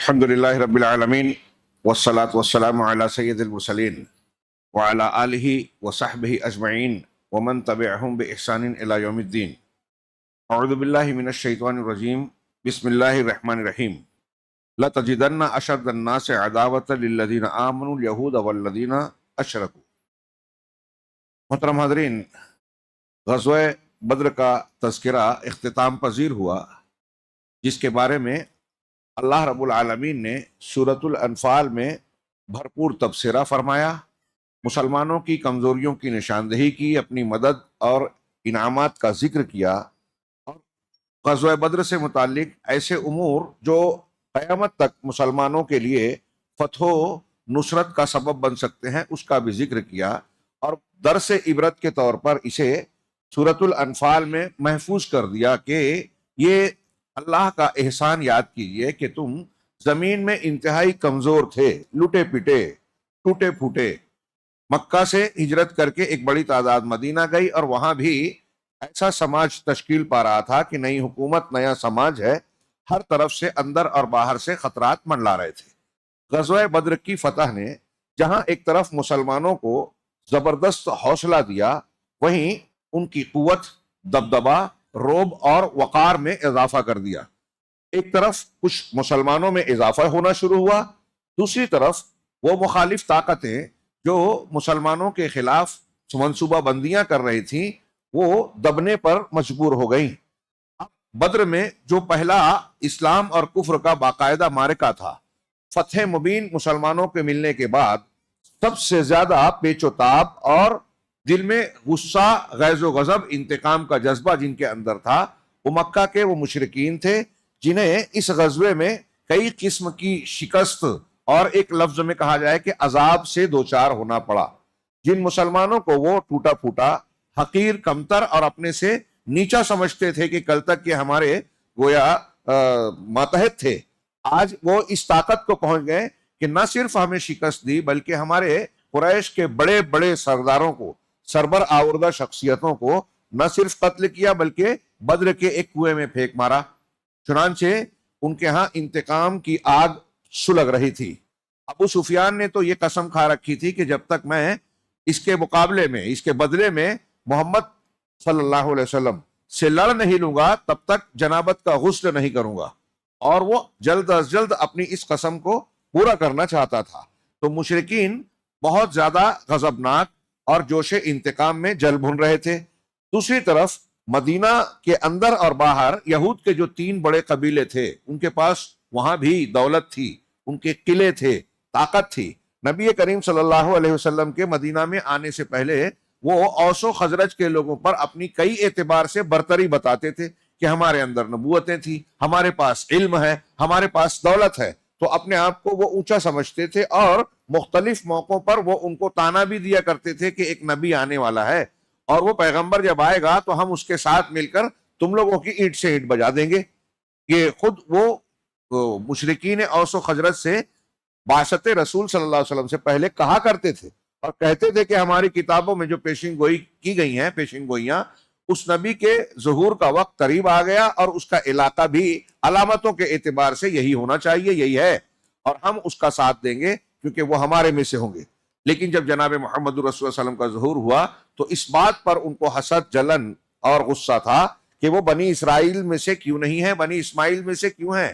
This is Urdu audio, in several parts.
الحمد للہ رب العالمین والصلاة والسلام علی سید المرسلین وعلی آلہ وصحبہ اجمعین ومن تبعہم بإحسان الی یوم الدین۔ اعوذ باللہ من الشیطان الرجیم، بسم اللہ الرحمن الرحیم۔ لَتَجِدَنَّ أَشَدَّ النَّاسِ عَدَاوَةً لِلَّذِينَ آمَنُوا الْيَهُودَ وَالَّذِينَ أَشْرَكُوا۔ محترم حاضرین، غزوہ بدر کا تذکرہ اختتام پذیر ہوا، جس کے بارے میں اللہ رب العالمین نے سورۃ الانفال میں بھرپور تبصرہ فرمایا، مسلمانوں کی کمزوریوں کی نشاندہی کی، اپنی مدد اور انعامات کا ذکر کیا، اور غزوہ بدر سے متعلق ایسے امور جو قیامت تک مسلمانوں کے لیے فتح و نصرت کا سبب بن سکتے ہیں اس کا بھی ذکر کیا، اور درس عبرت کے طور پر اسے سورۃ الانفال میں محفوظ کر دیا کہ یہ اللہ کا احسان یاد کیجئے کہ تم زمین میں انتہائی کمزور تھے، لٹے پٹے، ٹوٹے پھوٹے، مکہ سے ہجرت کر کے ایک بڑی تعداد مدینہ گئی، اور وہاں بھی ایسا سماج تشکیل پا رہا تھا کہ نئی حکومت، نیا سماج ہے، ہر طرف سے اندر اور باہر سے خطرات منڈلا رہے تھے۔ غزوہ بدر کی فتح نے جہاں ایک طرف مسلمانوں کو زبردست حوصلہ دیا، وہیں ان کی قوت، دبدبہ، روب اور وقار میں اضافہ کر دیا۔ ایک طرف کچھ مسلمانوں میں اضافہ ہونا شروع ہوا، دوسری طرف وہ مخالف طاقتیں جو مسلمانوں کے خلاف منصوبہ بندیاں کر رہی تھیں وہ دبنے پر مجبور ہو گئیں۔ بدر میں جو پہلا اسلام اور کفر کا باقاعدہ معرکہ تھا، فتح مبین مسلمانوں کے ملنے کے بعد سب سے زیادہ پیچ و تاب اور دل میں غصہ، غیظ و غضب، انتقام کا جذبہ جن کے اندر تھا، وہ مکہ کے وہ مشرکین تھے جنہیں اس غزوے میں کئی قسم کی شکست اور ایک لفظ میں کہا جائے کہ عذاب سے دوچار ہونا پڑا۔ جن مسلمانوں کو وہ ٹوٹا پھوٹا، حقیر، کمتر اور اپنے سے نیچا سمجھتے تھے کہ کل تک یہ ہمارے گویا ماتحت تھے، آج وہ اس طاقت کو پہنچ گئے کہ نہ صرف ہمیں شکست دی بلکہ ہمارے قریش کے بڑے بڑے سرداروں کو، سربر آوردہ شخصیتوں کو نہ صرف قتل کیا بلکہ بدر کے ایک کنویں میں پھینک مارا۔ چنانچہ ان کے ہاں انتقام کی آگ سلگ رہی تھی۔ ابو سفیان نے تو یہ قسم کھا رکھی تھی کہ جب تک میں اس کے مقابلے میں، اس کے بدلے میں محمد صلی اللہ علیہ وسلم سے لڑ نہیں لوں گا تب تک جنابت کا غسل نہیں کروں گا، اور وہ جلد از جلد اپنی اس قسم کو پورا کرنا چاہتا تھا۔ تو مشرکین بہت زیادہ غضبناک اور جوش انتقام میں جل بھن رہے تھے۔ دوسری طرف مدینہ کے اندر اور باہر یہود کے جو 3 بڑے قبیلے تھے، ان کے پاس وہاں بھی دولت تھی، ان کے قلعے تھے، طاقت تھی۔ نبی کریم صلی اللہ علیہ وسلم کے مدینہ میں آنے سے پہلے وہ اوس و خزرج کے لوگوں پر اپنی کئی اعتبار سے برتری بتاتے تھے کہ ہمارے اندر نبوتیں تھیں، ہمارے پاس علم ہے، ہمارے پاس دولت ہے، تو اپنے آپ کو وہ اونچا سمجھتے تھے، اور مختلف موقعوں پر وہ ان کو تانا بھی دیا کرتے تھے کہ ایک نبی آنے والا ہے، اور وہ پیغمبر جب آئے گا تو ہم اس کے ساتھ مل کر تم لوگوں کی اینٹ سے اینٹ بجا دیں گے۔ یہ خود وہ مشرکین اوس و خزرج سے بعثت رسول صلی اللہ علیہ وسلم سے پہلے کہا کرتے تھے، اور کہتے تھے کہ ہماری کتابوں میں جو پیشین گوئی کی گئی ہیں، پیشین گوئیاں، اس نبی کے ظہور کا وقت قریب آ گیا، اور اس کا علاقہ بھی علامتوں کے اعتبار سے یہی ہونا چاہیے، یہی ہے، اور ہم اس کا ساتھ دیں گے کیونکہ وہ ہمارے میں سے ہوں گے۔ لیکن جب جناب محمد رسول اللہ صلی اللہ علیہ وسلم کا ظہور ہوا تو اس بات پر ان کو حسد، جلن اور غصہ تھا کہ وہ بنی اسرائیل میں سے کیوں نہیں ہیں، بنی اسماعیل میں سے کیوں ہیں۔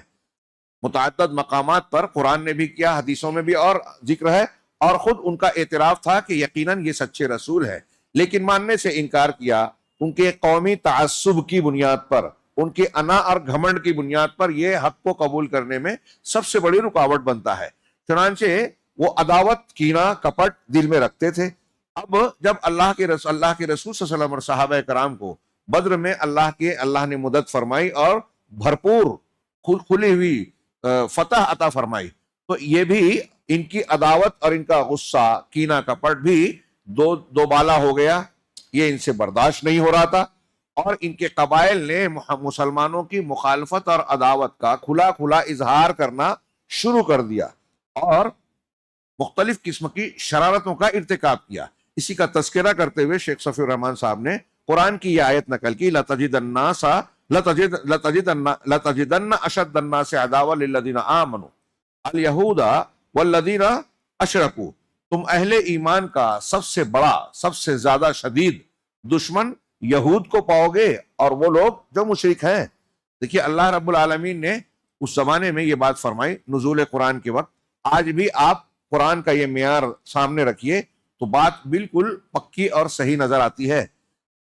متعدد مقامات پر قرآن نے بھی کیا، حدیثوں میں بھی اور ذکر ہے، اور خود ان کا اعتراف تھا کہ یقیناً یہ سچے رسول ہیں، لیکن ماننے سے انکار کیا۔ ان کے قومی تعصب کی بنیاد پر، ان کے انا اور گھمنڈ کی بنیاد پر یہ حق کو قبول کرنے میں سب سے بڑی رکاوٹ بنتا ہے۔ چنانچہ وہ عداوت، کینہ، کپٹ دل میں رکھتے تھے۔ اب جب اللہ کے رسول صلی اللہ علیہ وسلم اور صحابہ کرام کو بدر میں اللہ نے مدد فرمائی اور بھرپور کھلی ہوئی فتح عطا فرمائی، تو یہ بھی ان کی عداوت اور ان کا غصہ، کینہ، کپٹ بھی دو بالا ہو گیا۔ یہ ان سے برداشت نہیں ہو رہا تھا، اور ان کے قبائل نے مسلمانوں کی مخالفت اور عداوت کا کھلا کھلا اظہار کرنا شروع کر دیا، اور مختلف قسم کی شرارتوں کا ارتکاب کیا۔ اسی کا تذکرہ کرتے ہوئے شیخ صفی الرحمن صاحب نے قرآن کی یہ آیت نقل کی، لَتَجِدَنَّ أَشَدَّ النَّاسِ عَدَاوَةً لِلَّذِينَ آمَنُوا، الیہود والذین اشرکوا، تم اہل ایمان کا سب سے بڑا، سب سے زیادہ شدید دشمن یہود کو پاؤ گے اور وہ لوگ جو مشرک ہیں۔ دیکھیے اللہ رب العالمین نے اس زمانے میں یہ بات فرمائی نزول قرآن کے وقت، آج بھی آپ قرآن کا یہ معیار سامنے رکھیے تو بات بالکل پکی اور صحیح نظر آتی ہے۔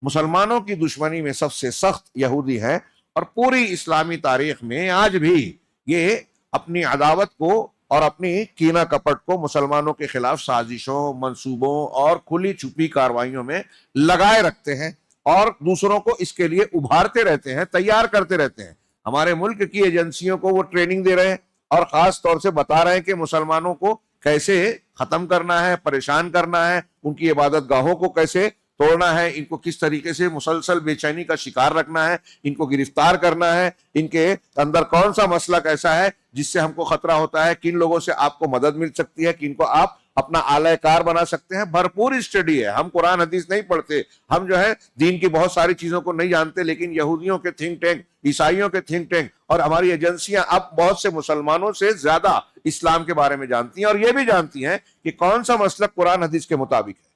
مسلمانوں کی دشمنی میں سب سے سخت یہودی ہے، اور پوری اسلامی تاریخ میں آج بھی یہ اپنی عداوت کو اور اپنی کینہ کپٹ کو مسلمانوں کے خلاف سازشوں، منصوبوں اور کھلی چھپی کارروائیوں میں لگائے رکھتے ہیں، اور دوسروں کو اس کے لیے ابھارتے رہتے ہیں، تیار کرتے رہتے ہیں۔ ہمارے ملک کی ایجنسیوں کو وہ ٹریننگ دے رہے ہیں اور خاص طور سے بتا رہے ہیں کہ مسلمانوں کو کیسے ختم کرنا ہے، پریشان کرنا ہے، ان کی عبادت گاہوں کو کیسے توڑنا ہے، ان کو کس طریقے سے مسلسل بے چینی کا شکار رکھنا ہے، ان کو گرفتار کرنا ہے، ان کے اندر کون سا مسلک ایسا ہے جس سے ہم کو خطرہ ہوتا ہے، کن لوگوں سے آپ کو مدد مل سکتی ہے، کن کو آپ اپنا اعلی کار بنا سکتے ہیں۔ بھرپور اسٹڈی ہے۔ ہم قرآن حدیث نہیں پڑھتے، ہم جو ہے دین کی بہت ساری چیزوں کو نہیں جانتے، لیکن یہودیوں کے تھنک ٹینک، عیسائیوں کے تھنک ٹینک اور ہماری ایجنسیاں اب بہت سے مسلمانوں سے زیادہ اسلام کے بارے میں جانتی ہیں، اور یہ بھی جانتی ہیں کہ کون سا مسلک قرآن حدیث کے مطابق ہے۔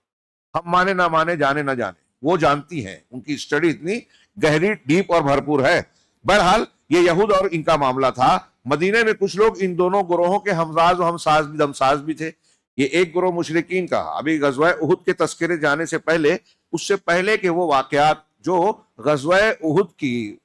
ہم مانے نہ مانے، جانے نہ جانے، وہ جانتی ہیں، ان کی اسٹڈی اتنی گہری، ڈیپ اور بھرپور ہے۔ بہرحال یہ یہود اور ان کا معاملہ تھا۔ مدینے میں کچھ لوگ ان دونوں گروہوں کے ہمراز و دمساز بھی تھے۔ یہ ایک گروہ مشرکین کا، ابھی غزوہ احد کے تذکرے جانے سے پہلے، اس سے پہلے کہ وہ واقعات جو غزوہ احد کی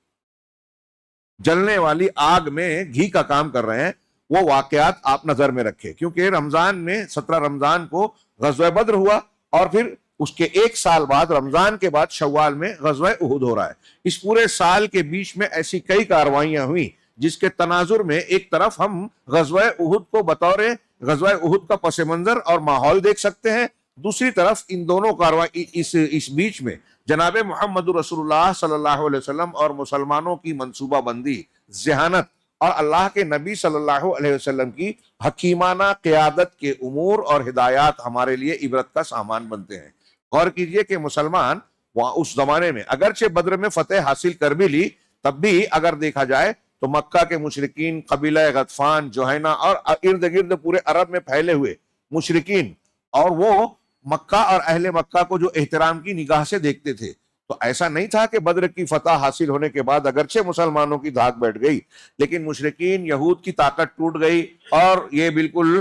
جلنے والی آگ میں گھی کا کام کر رہے ہیں، وہ واقعات آپ نظر میں رکھے، کیونکہ رمضان میں 17 رمضان کو غزوہ بدر ہوا، اور پھر اس کے ایک سال بعد رمضان کے بعد شوال میں غزوہ احد ہو رہا ہے۔ اس پورے سال کے بیچ میں ایسی کئی کاروائیاں ہوئیں جس کے تناظر میں ایک طرف ہم غزوہ احد کو بطور غزوہ احد کا پس منظر اور ماحول دیکھ سکتے ہیں، دوسری طرف ان دونوں کاروائی اس بیچ میں جناب محمد رسول اللہ صلی اللہ علیہ وسلم اور مسلمانوں کی منصوبہ بندی، ذہانت اور اللہ کے نبی صلی اللہ علیہ وسلم کی حکیمانہ قیادت کے امور اور ہدایات ہمارے لیے عبرت کا سامان بنتے ہیں۔ غور کیجئے کہ مسلمان اس زمانے میں اگرچہ بدر میں فتح حاصل کر بھی لی، تب بھی اگر دیکھا جائے تو مکہ کے مشرکین، قبیلہ غطفان، جوہینہ اور ارد گرد پورے عرب میں پھیلے ہوئے مشرکین، اور وہ مکہ اور اہل مکہ کو جو احترام کی نگاہ سے دیکھتے تھے، تو ایسا نہیں تھا کہ بدر کی فتح حاصل ہونے کے بعد اگرچہ مسلمانوں کی دھاک بیٹھ گئی، لیکن مشرکین، یہود کی طاقت ٹوٹ گئی اور یہ بالکل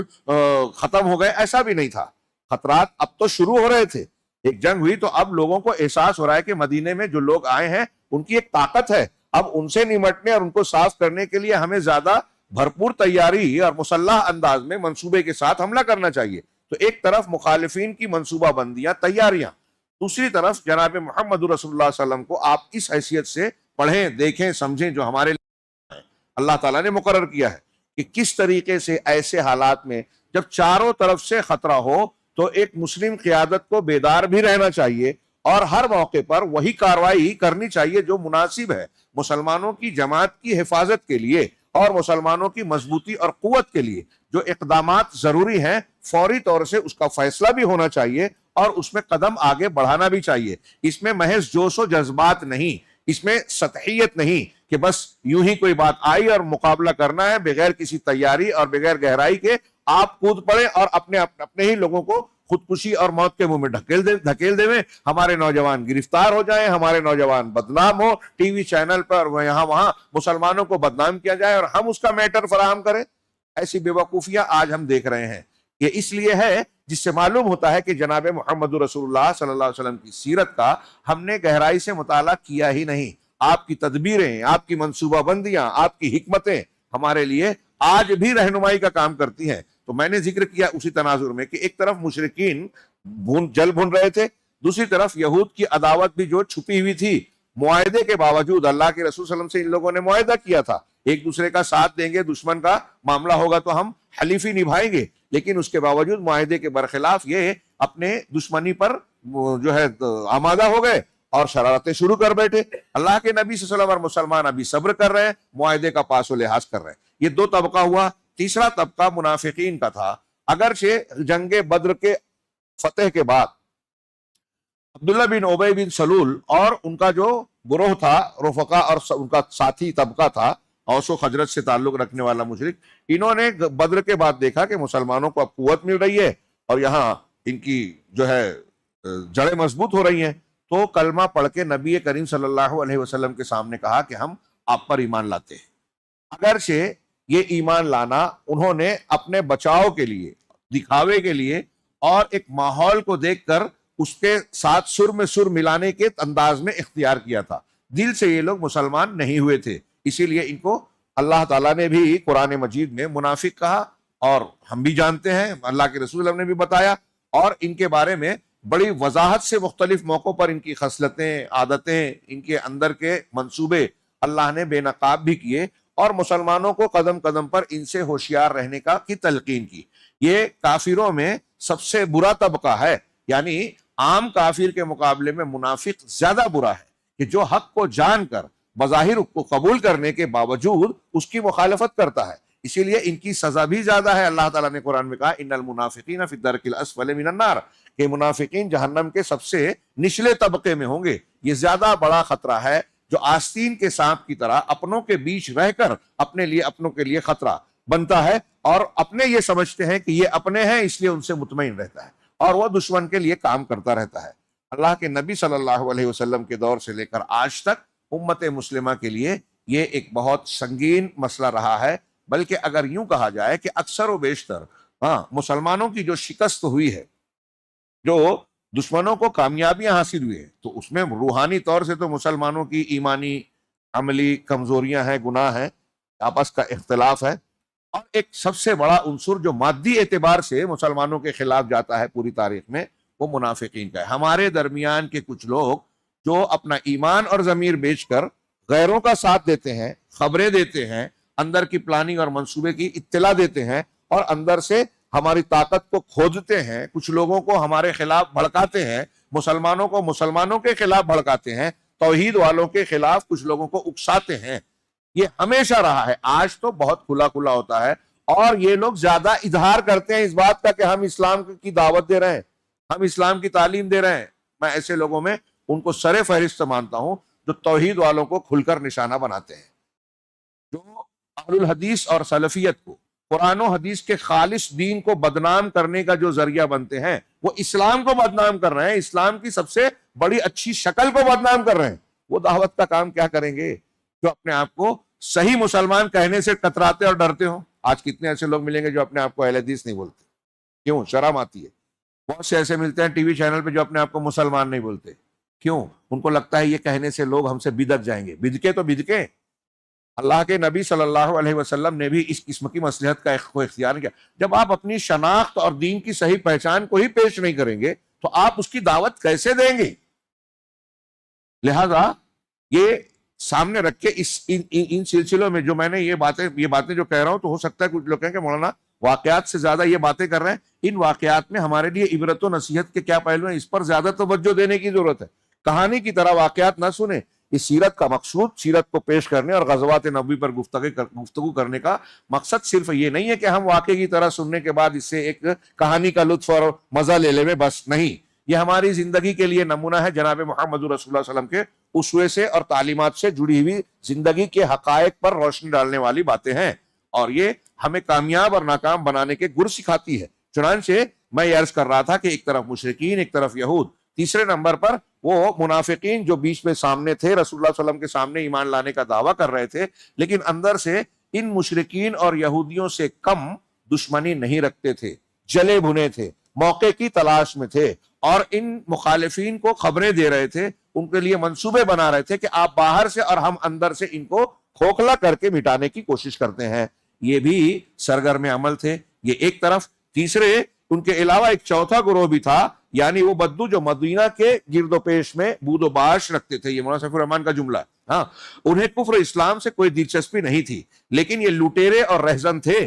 ختم ہو گئے، ایسا بھی نہیں تھا۔ خطرات اب تو شروع ہو رہے تھے، ایک جنگ ہوئی تو اب لوگوں کو احساس ہو رہا ہے کہ مدینے میں جو لوگ آئے ہیں ان کی ایک طاقت ہے، اب ان سے نمٹنے اور ان کو صاف کرنے کے لیے ہمیں زیادہ بھرپور تیاری اور مسلح انداز میں منصوبے کے ساتھ حملہ کرنا چاہیے۔ تو ایک طرف مخالفین کی منصوبہ بندیاں، تیاریاں، دوسری طرف جناب محمد رسول اللہ صلی اللہ علیہ وسلم کو آپ اس حیثیت سے پڑھیں، دیکھیں، سمجھیں جو ہمارے لیے اللہ تعالیٰ نے مقرر کیا ہے کہ کس طریقے سے ایسے حالات میں جب چاروں طرف سے خطرہ ہو تو ایک مسلم قیادت کو بیدار بھی رہنا چاہیے اور ہر موقع پر وہی کاروائی کرنی چاہیے جو مناسب ہے مسلمانوں کی جماعت کی حفاظت کے لیے اور مسلمانوں کی مضبوطی اور قوت کے لیے۔ جو اقدامات ضروری ہیں فوری طور سے اس کا فیصلہ بھی ہونا چاہیے اور اس میں قدم آگے بڑھانا بھی چاہیے۔ اس میں محض جوش و جذبات نہیں، اس میں سطحیت نہیں کہ بس یوں ہی کوئی بات آئی اور مقابلہ کرنا ہے بغیر کسی تیاری اور بغیر گہرائی کے آپ کود پڑے اور اپنے ہی لوگوں کو خودکشی اور موت کے منہ میں دھکیل دے، ہمارے نوجوان گرفتار ہو جائیں، ہمارے نوجوان بدنام ہو، ٹی وی چینل پر یہاں وہاں مسلمانوں کو بدنام کیا جائے اور ہم اس کا میٹر فراہم کریں۔ ایسی بے وقوفیاں آج ہم دیکھ رہے ہیں۔ یہ اس لیے ہے جس سے معلوم ہوتا ہے کہ جناب محمد رسول اللہ صلی اللہ علیہ وسلم کی سیرت کا ہم نے گہرائی سے مطالعہ کیا ہی نہیں۔ آپ کی تدبیریں، آپ کی منصوبہ بندیاں، آپ کی حکمتیں ہمارے لیے آج بھی رہنمائی کا کام کرتی ہیں۔ تو میں نے ذکر کیا اسی تناظر میں کہ ایک طرف مشرکین جل بھن رہے تھے، دوسری طرف یہود کی عداوت بھی جو چھپی ہوئی تھی۔ معاہدے کے باوجود اللہ کے رسول صلی اللہ علیہ وسلم سے ان لوگوں نے معاہدہ کیا تھا، ایک دوسرے کا ساتھ دیں گے، دشمن کا معاملہ ہوگا تو ہم حلیفی نبھائیں گے، لیکن اس کے باوجود معاہدے کے برخلاف یہ اپنے دشمنی پر جو ہے آمادہ ہو گئے اور شرارتیں شروع کر بیٹھے۔ اللہ کے نبی صلی اللہ علیہ وسلم اور مسلمان ابھی صبر کر رہے ہیں، معاہدے کا پاس و لحاظ کر رہے ہیں۔ یہ دو طبقہ ہوا۔ تیسرا طبقہ منافقین کا تھا۔ اگرچہ جنگ بدر کے فتح کے بعد عبداللہ بن ابی بن سلول اور ان کا جو گروہ تھا، رفقا اور ان کا ساتھی طبقہ تھا، اوس و خجرت سے تعلق رکھنے والا مشرک، انہوں نے بدر کے بعد دیکھا کہ مسلمانوں کو اب قوت مل رہی ہے اور یہاں ان کی جو ہے جڑیں مضبوط ہو رہی ہیں، تو کلمہ پڑھ کے نبی کریم صلی اللہ علیہ وسلم کے سامنے کہا کہ ہم آپ پر ایمان لاتے ہیں۔ اگرچہ یہ ایمان لانا انہوں نے اپنے بچاؤ کے لیے، دکھاوے کے لیے اور ایک ماحول کو دیکھ کر اس کے ساتھ سر میں سر ملانے کے انداز میں اختیار کیا تھا، دل سے یہ لوگ مسلمان نہیں ہوئے تھے، اسی لیے ان کو اللہ تعالیٰ نے بھی قرآن مجید میں منافق کہا، اور ہم بھی جانتے ہیں، اللہ کے رسول نے بھی بتایا، اور ان کے بارے میں بڑی وضاحت سے مختلف موقعوں پر ان کی خصلتیں، عادتیں، ان کے اندر کے منصوبے اللہ نے بے نقاب بھی کیے، اور مسلمانوں کو قدم قدم پر ان سے ہوشیار رہنے کی تلقین کی۔ یہ کافروں میں سب سے برا طبقہ ہے، یعنی عام کافر کے مقابلے میں منافق زیادہ برا ہے، کہ جو حق کو جان کر بظاہر کو قبول کرنے کے باوجود اس کی مخالفت کرتا ہے، اسی لیے ان کی سزا بھی زیادہ ہے۔ اللہ تعالیٰ نے قرآن میں کہا ان المنافقین فی الدرک الاسفل من النار، کہ منافقین جہنم کے سب سے نچلے طبقے میں ہوں گے۔ یہ زیادہ بڑا خطرہ ہے جو آستین کے سانپ کی طرح اپنوں کے بیچ رہ کر اپنوں کے لیے خطرہ بنتا ہے، اور اپنے یہ سمجھتے ہیں کہ یہ اپنے ہیں اس لیے ان سے مطمئن رہتا ہے، اور وہ دشمن کے لیے کام کرتا رہتا ہے۔ اللہ کے نبی صلی اللہ علیہ وسلم کے دور سے لے کر آج تک امت مسلمہ کے لیے یہ ایک بہت سنگین مسئلہ رہا ہے، بلکہ اگر یوں کہا جائے کہ اکثر و بیشتر مسلمانوں کی جو شکست ہوئی ہے، جو دشمنوں کو کامیابیاں حاصل ہوئی ہیں، تو اس میں روحانی طور سے تو مسلمانوں کی ایمانی عملی کمزوریاں ہیں، گناہ ہیں، آپس کا اختلاف ہے، اور ایک سب سے بڑا عنصر جو مادی اعتبار سے مسلمانوں کے خلاف جاتا ہے پوری تاریخ میں، وہ منافقین کا ہے۔ ہمارے درمیان کے کچھ لوگ جو اپنا ایمان اور ضمیر بیچ کر غیروں کا ساتھ دیتے ہیں، خبریں دیتے ہیں، اندر کی پلاننگ اور منصوبے کی اطلاع دیتے ہیں، اور اندر سے ہماری طاقت کو کھودتے ہیں، کچھ لوگوں کو ہمارے خلاف بھڑکاتے ہیں، مسلمانوں کو مسلمانوں کے خلاف بھڑکاتے ہیں، توحید والوں کے خلاف کچھ لوگوں کو اکساتے ہیں۔ یہ ہمیشہ رہا ہے، آج تو بہت کھلا کھلا ہوتا ہے، اور یہ لوگ زیادہ اظہار کرتے ہیں اس بات کا کہ ہم اسلام کی دعوت دے رہے ہیں، ہم اسلام کی تعلیم دے رہے ہیں۔ میں ایسے لوگوں میں ان کو سر فہرست مانتا ہوں جو توحید والوں کو کھل کر نشانہ بناتے ہیں، جو اہل الحدیث اور سلفیت کو، قرآن و حدیث کے خالص دین کو بدنام کرنے کا جو ذریعہ بنتے ہیں، وہ اسلام کو بدنام کر رہے ہیں، اسلام کی سب سے بڑی اچھی شکل کو بدنام کر رہے ہیں۔ وہ دعوت کا کام کیا کریں گے جو اپنے آپ کو صحیح مسلمان کہنے سے کتراتے اور ڈرتے ہوں؟ آج کتنے ایسے لوگ ملیں گے جو اپنے آپ کو اہل حدیث نہیں بولتے؟ کیوں؟ شرم آتی ہے۔ بہت سے ایسے ملتے ہیں ٹی وی چینل پہ جو اپنے آپ کو مسلمان نہیں بولتے، کیوں؟ ان کو لگتا ہے یہ کہنے سے لوگ ہم سے بدک جائیں گے۔ بدکے تو بدکے، اللہ کے نبی صلی اللہ علیہ وسلم نے بھی اس قسم کی مصلحت کا اختیار کیا۔ جب آپ اپنی شناخت اور دین کی صحیح پہچان کو ہی پیش نہیں کریں گے تو آپ اس کی دعوت کیسے دیں گے؟ لہذا یہ سامنے رکھ کے ان سلسلوں میں جو میں نے یہ باتیں جو کہہ رہا ہوں، تو ہو سکتا ہے کچھ لوگ کہیں کہ مولانا واقعات سے زیادہ یہ باتیں کر رہے ہیں۔ ان واقعات میں ہمارے لیے عبرت و نصیحت کے کیا پہلو ہیں، اس پر زیادہ توجہ دینے کی ضرورت ہے۔ کہانی کی طرح واقعات نہ سنیں۔ اس سیرت کا مقصود سیرت کو پیش کرنے اور غزوات نبوی پر گفتگو کرنے کا مقصد صرف یہ نہیں ہے کہ ہم واقعے کی طرح سننے کے بعد اس سے ایک کہانی کا لطف اور مزہ لے لیں، بس نہیں۔ یہ ہماری زندگی کے لیے نمونہ ہے جناب محمد رسول اللہ صلی اللہ علیہ وسلم کے اسوے سے اور تعلیمات سے جڑی ہوئی زندگی کے حقائق پر روشنی ڈالنے والی باتیں ہیں، اور یہ ہمیں کامیاب اور ناکام بنانے کے گر سکھاتی ہے۔ چنانچہ میں یہ عرض کر رہا تھا کہ ایک طرف مشرکین، ایک طرف یہود، تیسرے نمبر پر وہ منافقین جو بیچ میں سامنے تھے، رسول اللہ صلی اللہ علیہ وسلم کے سامنے ایمان لانے کا دعویٰ کر رہے تھے، لیکن اندر سے ان مشرکین اور یہودیوں سے کم دشمنی نہیں رکھتے تھے، جلے بھنے تھے، موقع کی تلاش میں تھے، اور ان مخالفین کو خبریں دے رہے تھے، ان کے لیے منصوبے بنا رہے تھے کہ آپ باہر سے اور ہم اندر سے ان کو کھوکھلا کر کے مٹانے کی کوشش کرتے ہیں۔ یہ بھی سرگرم عمل تھے، یہ ایک طرف۔ تیسرے، ان کے علاوہ ایک چوتھا گروہ بھی تھا، یعنی وہ بدو جو مدینہ کے گرد و پیش میں بود و باش رکھتے تھے۔ یہ مولانا سیف الرحمن کا جملہ ہے۔ انہیں کفر اسلام سے کوئی دلچسپی نہیں تھی، لیکن یہ لٹیرے اور رہزن تھے،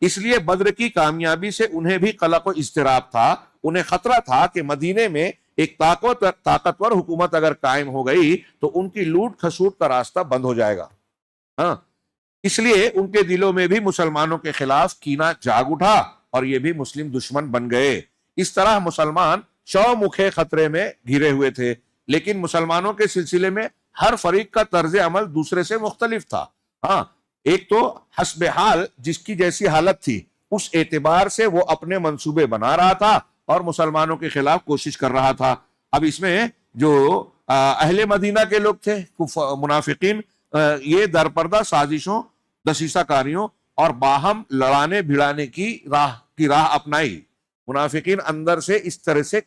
اس لیے بدر کی کامیابی سے انہیں بھی قلق و اضطراب تھا۔ انہیں خطرہ تھا کہ مدینے میں ایک طاقتور حکومت اگر قائم ہو گئی تو ان کی لوٹ کھسوٹ کا راستہ بند ہو جائے گا۔ اس لیے ان کے دلوں میں بھی مسلمانوں کے خلاف کینہ جاگ اٹھا، اور یہ بھی مسلم دشمن بن گئے۔ اس طرح مسلمان چومکھے خطرے میں گھرے ہوئے تھے، لیکن مسلمانوں کے سلسلے میں ہر فریق کا طرز عمل دوسرے سے مختلف تھا۔ ہاں، ایک تو حسب حال جس کی جیسی حالت تھی اس اعتبار سے وہ اپنے منصوبے بنا رہا تھا اور مسلمانوں کے خلاف کوشش کر رہا تھا۔ اب اس میں جو اہل مدینہ کے لوگ تھے منافقین، یہ درپردہ سازشوں، دسیسہ کاریوں اور باہم لڑانے بھڑانے کی راہ اپنائی۔ منافقین اندر سے اس طرح سے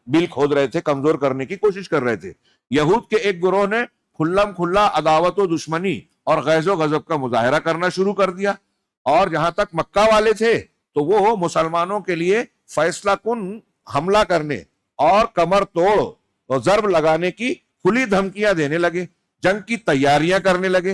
بل کھود رہے تھے، کمزور کرنے کی کوشش کر رہے تھے۔ یہود کے ایک گروہ نے کھلم کھلا عداوت و دشمنی اور غیظ و غضب کا مظاہرہ کرنا شروع کر دیا، اور جہاں تک مکہ والے تھے تو وہ مسلمانوں کے لیے فیصلہ کن حملہ کرنے اور کمر توڑ اور ضرب لگانے کی کھلی دھمکیاں دینے لگے، جنگ کی تیاریاں کرنے لگے،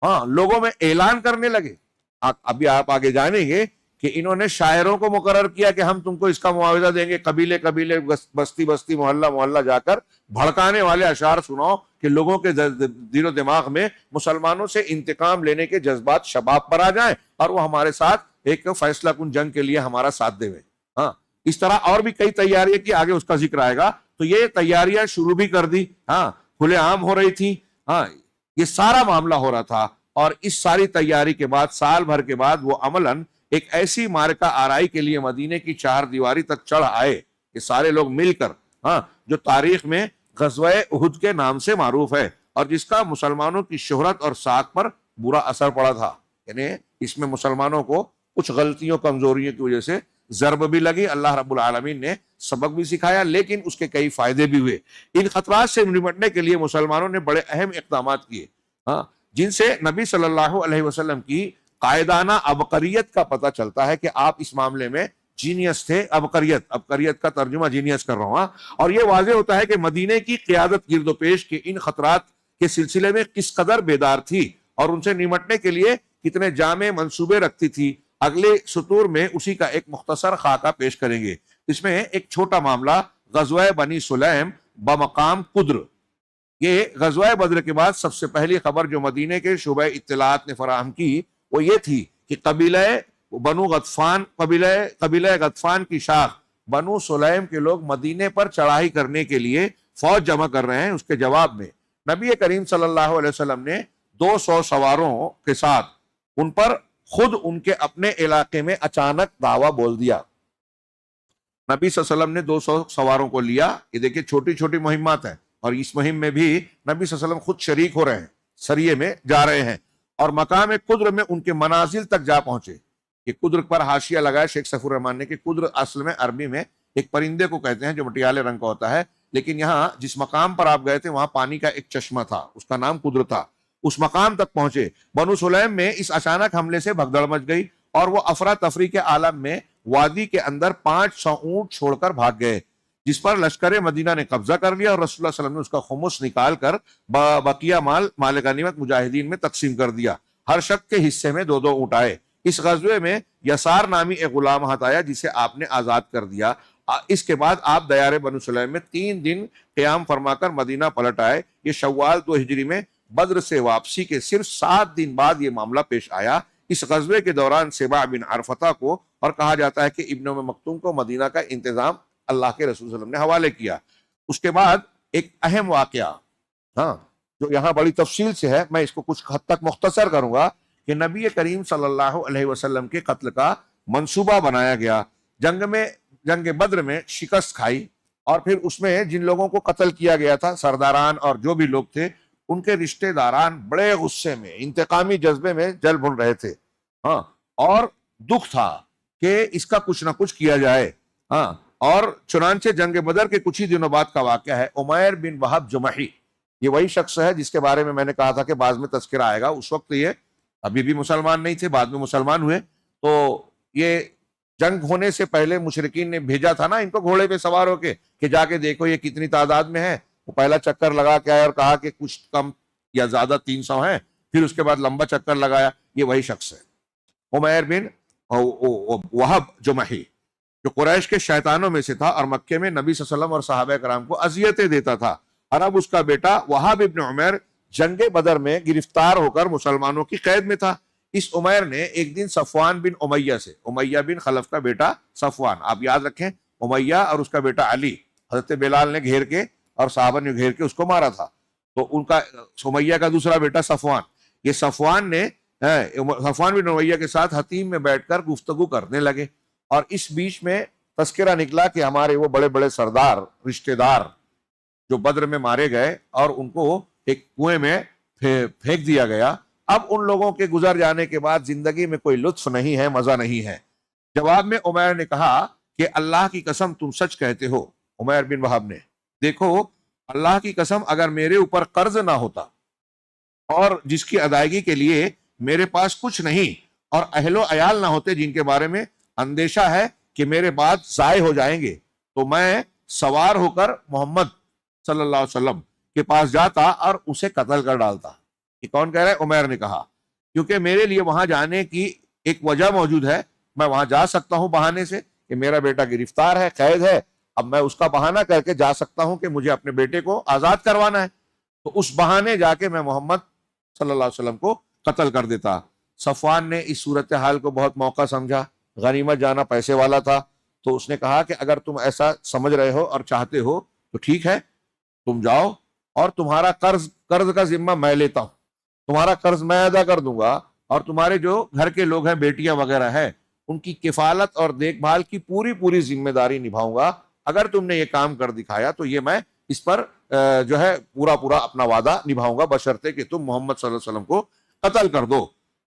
ہاں، لوگوں میں اعلان کرنے لگے۔ ابھی آپ آگے جانیں گے کہ انہوں نے شاعروں کو مقرر کیا کہ ہم تم کو اس کا معاوضہ دیں گے، قبیلے قبیلے، بستی بستی، محلہ محلہ جا کر بھڑکانے والے اشعار سناؤ کہ لوگوں کے دل و دماغ میں مسلمانوں سے انتقام لینے کے جذبات شباب پر آ جائیں اور وہ ہمارے ساتھ ایک فیصلہ کن جنگ کے لیے ہمارا ساتھ دے۔ ہاں، اس طرح اور بھی کئی تیاریاں کی، آگے اس کا ذکر آئے گا۔ تو یہ تیاریاں شروع بھی کر دی، ہاں، کھلے عام ہو رہی تھی، ہاں، یہ سارا معاملہ ہو رہا تھا۔ اور اس ساری تیاری کے بعد سال بھر کے بعد وہ عملاً ایک ایسی معرکہ آرائی کے لیے مدینے کی چار دیواری تک چڑھ آئے کہ سارے لوگ مل کر، ہاں، جو تاریخ میں غزوہ احد کے نام سے معروف ہے اور جس کا مسلمانوں کی شہرت اور ساکھ پر برا اثر پڑا تھا۔ یعنی اس میں مسلمانوں کو کچھ غلطیوں کمزوریوں کی وجہ سے ضرب بھی لگی، اللہ رب العالمین نے سبق بھی سکھایا، لیکن اس کے کئی فائدے بھی ہوئے۔ ان خطرات سے نمٹنے کے لیے مسلمانوں نے بڑے اہم اقدامات کیے، ہاں، جن سے نبی صلی اللہ علیہ وسلم کی قائدانہ عبقریت کا پتہ چلتا ہے کہ آپ اس معاملے میں جینیس تھے۔ عبقریت کا ترجمہ جینیس کر رہا ہوں، اور یہ واضح ہوتا ہے کہ مدینے کی قیادت گرد و پیش کے ان خطرات کے سلسلے میں کس قدر بیدار تھی اور ان سے نمٹنے کے لیے کتنے جامع منصوبے رکھتی تھی۔ اگلے سطور میں اسی کا ایک مختصر خاکہ پیش کریں گے۔ اس میں ایک چھوٹا معاملہ غزوہ بنی سلیم بمقام قدر، یہ غزوہ بدر کے بعد سب سے پہلی خبر جو مدینے کے شعبہ اطلاعات نے فراہم کی وہ یہ تھی کہ قبیلہ غطفان کی شاخ بنو سلیم کے لوگ مدینے پر چڑھائی کرنے کے لیے فوج جمع کر رہے ہیں۔ اس کے جواب میں نبی کریم صلی اللہ علیہ وسلم نے 200 سواروں کے ساتھ ان پر خود ان کے اپنے علاقے میں اچانک دعویٰ بول دیا۔ نبی صلی اللہ علیہ وسلم نے 200 سواروں کو لیا۔ یہ دیکھیں چھوٹی چھوٹی مہمات ہیں، اور اس مہم میں بھی نبی صلی اللہ علیہ وسلم خود شریک ہو رہے ہیں، سریے میں جا رہے ہیں، اور مقام قدر میں ان کے منازل تک جا پہنچے۔ کہ قدر پر حاشیہ لگایا شیخ سفور الرحمان نے کہ قدر اصل میں عربی میں ایک پرندے کو کہتے ہیں جو مٹیالے رنگ کا ہوتا ہے، لیکن یہاں جس مقام پر آپ گئے تھے وہاں پانی کا ایک چشمہ تھا، اس کا نام قدر تھا۔ اس مقام تک پہنچے۔ بنو سلیم میں اس اچانک حملے سے بھگدڑ مچ گئی اور وہ افراتفری کے عالم میں وادی کے اندر 500 اونٹ چھوڑ کر بھاگ گئے، جس پر لشکر مدینہ نے قبضہ کر لیا اور رسول اللہ صلی اللہ علیہ وسلم نے اس کا خمس نکال کر بقیہ مال غنیمت مجاہدین میں تقسیم کر دیا۔ ہر شخص کے حصے میں 2 اونٹ آئے۔ اس غزوے میں یسار نامی ایک غلام ہاتھ آیا جسے آپ نے آزاد کر دیا۔ اس کے بعد آپ دیار بنو سلیم میں 3 دن قیام فرما کر مدینہ پلٹ آئے۔ یہ شوال 2 ہجری میں بدر سے واپسی کے صرف 7 دن بعد یہ معاملہ پیش آیا۔ اس غزوے کے دوران سبا بن عرفتہ کو، اور کہا جاتا ہے کہ ابن ام مکتوم کو، مدینہ کا انتظام اللہ کے رسول صلی اللہ علیہ وسلم نے حوالے کیا۔ اس کے بعد ایک اہم واقعہ، ہاں، جو یہاں بڑی تفصیل سے ہے، میں اس کو کچھ حد تک مختصر کروں گا، کہ نبی کریم صلی اللہ علیہ وسلم کے قتل کا منصوبہ بنایا گیا۔ جنگ بدر میں شکست کھائی، اور پھر اس میں جن لوگوں کو قتل کیا گیا تھا، سرداران اور جو بھی لوگ تھے، ان کے رشتہ داران بڑے غصے میں، انتقامی جذبے میں جل بھن رہے تھے، ہاں، اور دکھ تھا کہ اس کا کچھ نہ کچھ کیا جائے، ہاں۔ اور چنانچہ جنگ بدر کے کچھ ہی دنوں بعد کا واقعہ ہے۔ عمیر بن وہب جمحی، یہ وہی شخص ہے جس کے بارے میں نے کہا تھا کہ بعض میں تذکرہ آئے گا۔ اس وقت یہ ابھی بھی مسلمان نہیں تھے، بعد میں مسلمان ہوئے۔ تو یہ جنگ ہونے سے پہلے مشرکین نے بھیجا تھا نا ان کو گھوڑے پہ سوار ہو کے کہ جا کے دیکھو یہ کتنی تعداد میں ہے۔ وہ پہلا چکر لگا کے آئے اور کہا کہ کچھ کم یا زیادہ 300 ہیں، پھر اس کے بعد لمبا چکر لگایا۔ یہ وہی شخص ہے، عمیر بن وہب جمحی، جو قریش کے شیطانوں میں سے تھا اور مکے میں نبی صلی اللہ علیہ وسلم اور صحابہ کرام کو اذیتیں دیتا تھا۔ اور اب اس کا بیٹا وہب ابن عمیر جنگ بدر میں گرفتار ہو کر مسلمانوں کی قید میں تھا۔ اس عمیر نے ایک دن صفوان بن امیہ سے، امیہ بن خلف کا بیٹا صفوان، آپ یاد رکھیں، امیہ اور اس کا بیٹا علی، حضرت بلال نے گھیر کے اور صحابہ نے گھیر کے اس کو مارا تھا۔ تو ان کا امیہ کا دوسرا بیٹا صفوان، یہ صفوان بن امیہ کے ساتھ حتیم میں بیٹھ کر گفتگو کرنے لگے، اور اس بیچ میں تذکرہ نکلا کہ ہمارے وہ بڑے بڑے سردار رشتہ دار جو بدر میں مارے گئے اور ان کو ایک کنویں میں پھینک دیا گیا، اب ان لوگوں کے گزر جانے کے بعد زندگی میں کوئی لطف نہیں ہے، مزہ نہیں ہے۔ جواب میں عمیر نے کہا کہ اللہ کی قسم تم سچ کہتے ہو۔ عمیر بن وہب نے، دیکھو اللہ کی قسم اگر میرے اوپر قرض نہ ہوتا اور جس کی ادائیگی کے لیے میرے پاس کچھ نہیں، اور اہل و عیال نہ ہوتے جن کے بارے میں اندیشہ ہے کہ میرے بعد ضائع ہو جائیں گے، تو میں سوار ہو کر محمد صلی اللہ علیہ وسلم کے پاس جاتا اور اسے قتل کر ڈالتا۔ یہ کون کہہ رہا ہے؟ عمیر نے کہا، کیونکہ میرے لیے وہاں جانے کی ایک وجہ موجود ہے، میں وہاں جا سکتا ہوں بہانے سے کہ میرا بیٹا گرفتار ہے، قید ہے، اب میں اس کا بہانہ کر کے جا سکتا ہوں کہ مجھے اپنے بیٹے کو آزاد کروانا ہے، تو اس بہانے جا کے میں محمد صلی اللہ علیہ وسلم کو قتل کر دیتا۔ صفوان نے اس صورتحال کو بہت موقع سمجھا، غنیمت جانا پیسے والا تھا، تو اس نے کہا کہ اگر تم ایسا سمجھ رہے ہو اور چاہتے ہو تو ٹھیک ہے، تم جاؤ اور تمہارا قرض کا ذمہ میں لیتا ہوں، تمہارا قرض میں ادا کر دوں گا، اور تمہارے جو گھر کے لوگ ہیں، بیٹیاں وغیرہ ہیں، ان کی کفالت اور دیکھ بھال کی پوری ذمہ داری نبھاؤں گا۔ اگر تم نے یہ کام کر دکھایا تو یہ میں اس پر جو ہے پورا اپنا وعدہ نبھاؤں گا، بشرطے کہ تم محمد صلی اللہ علیہ وسلم کو قتل کر دو۔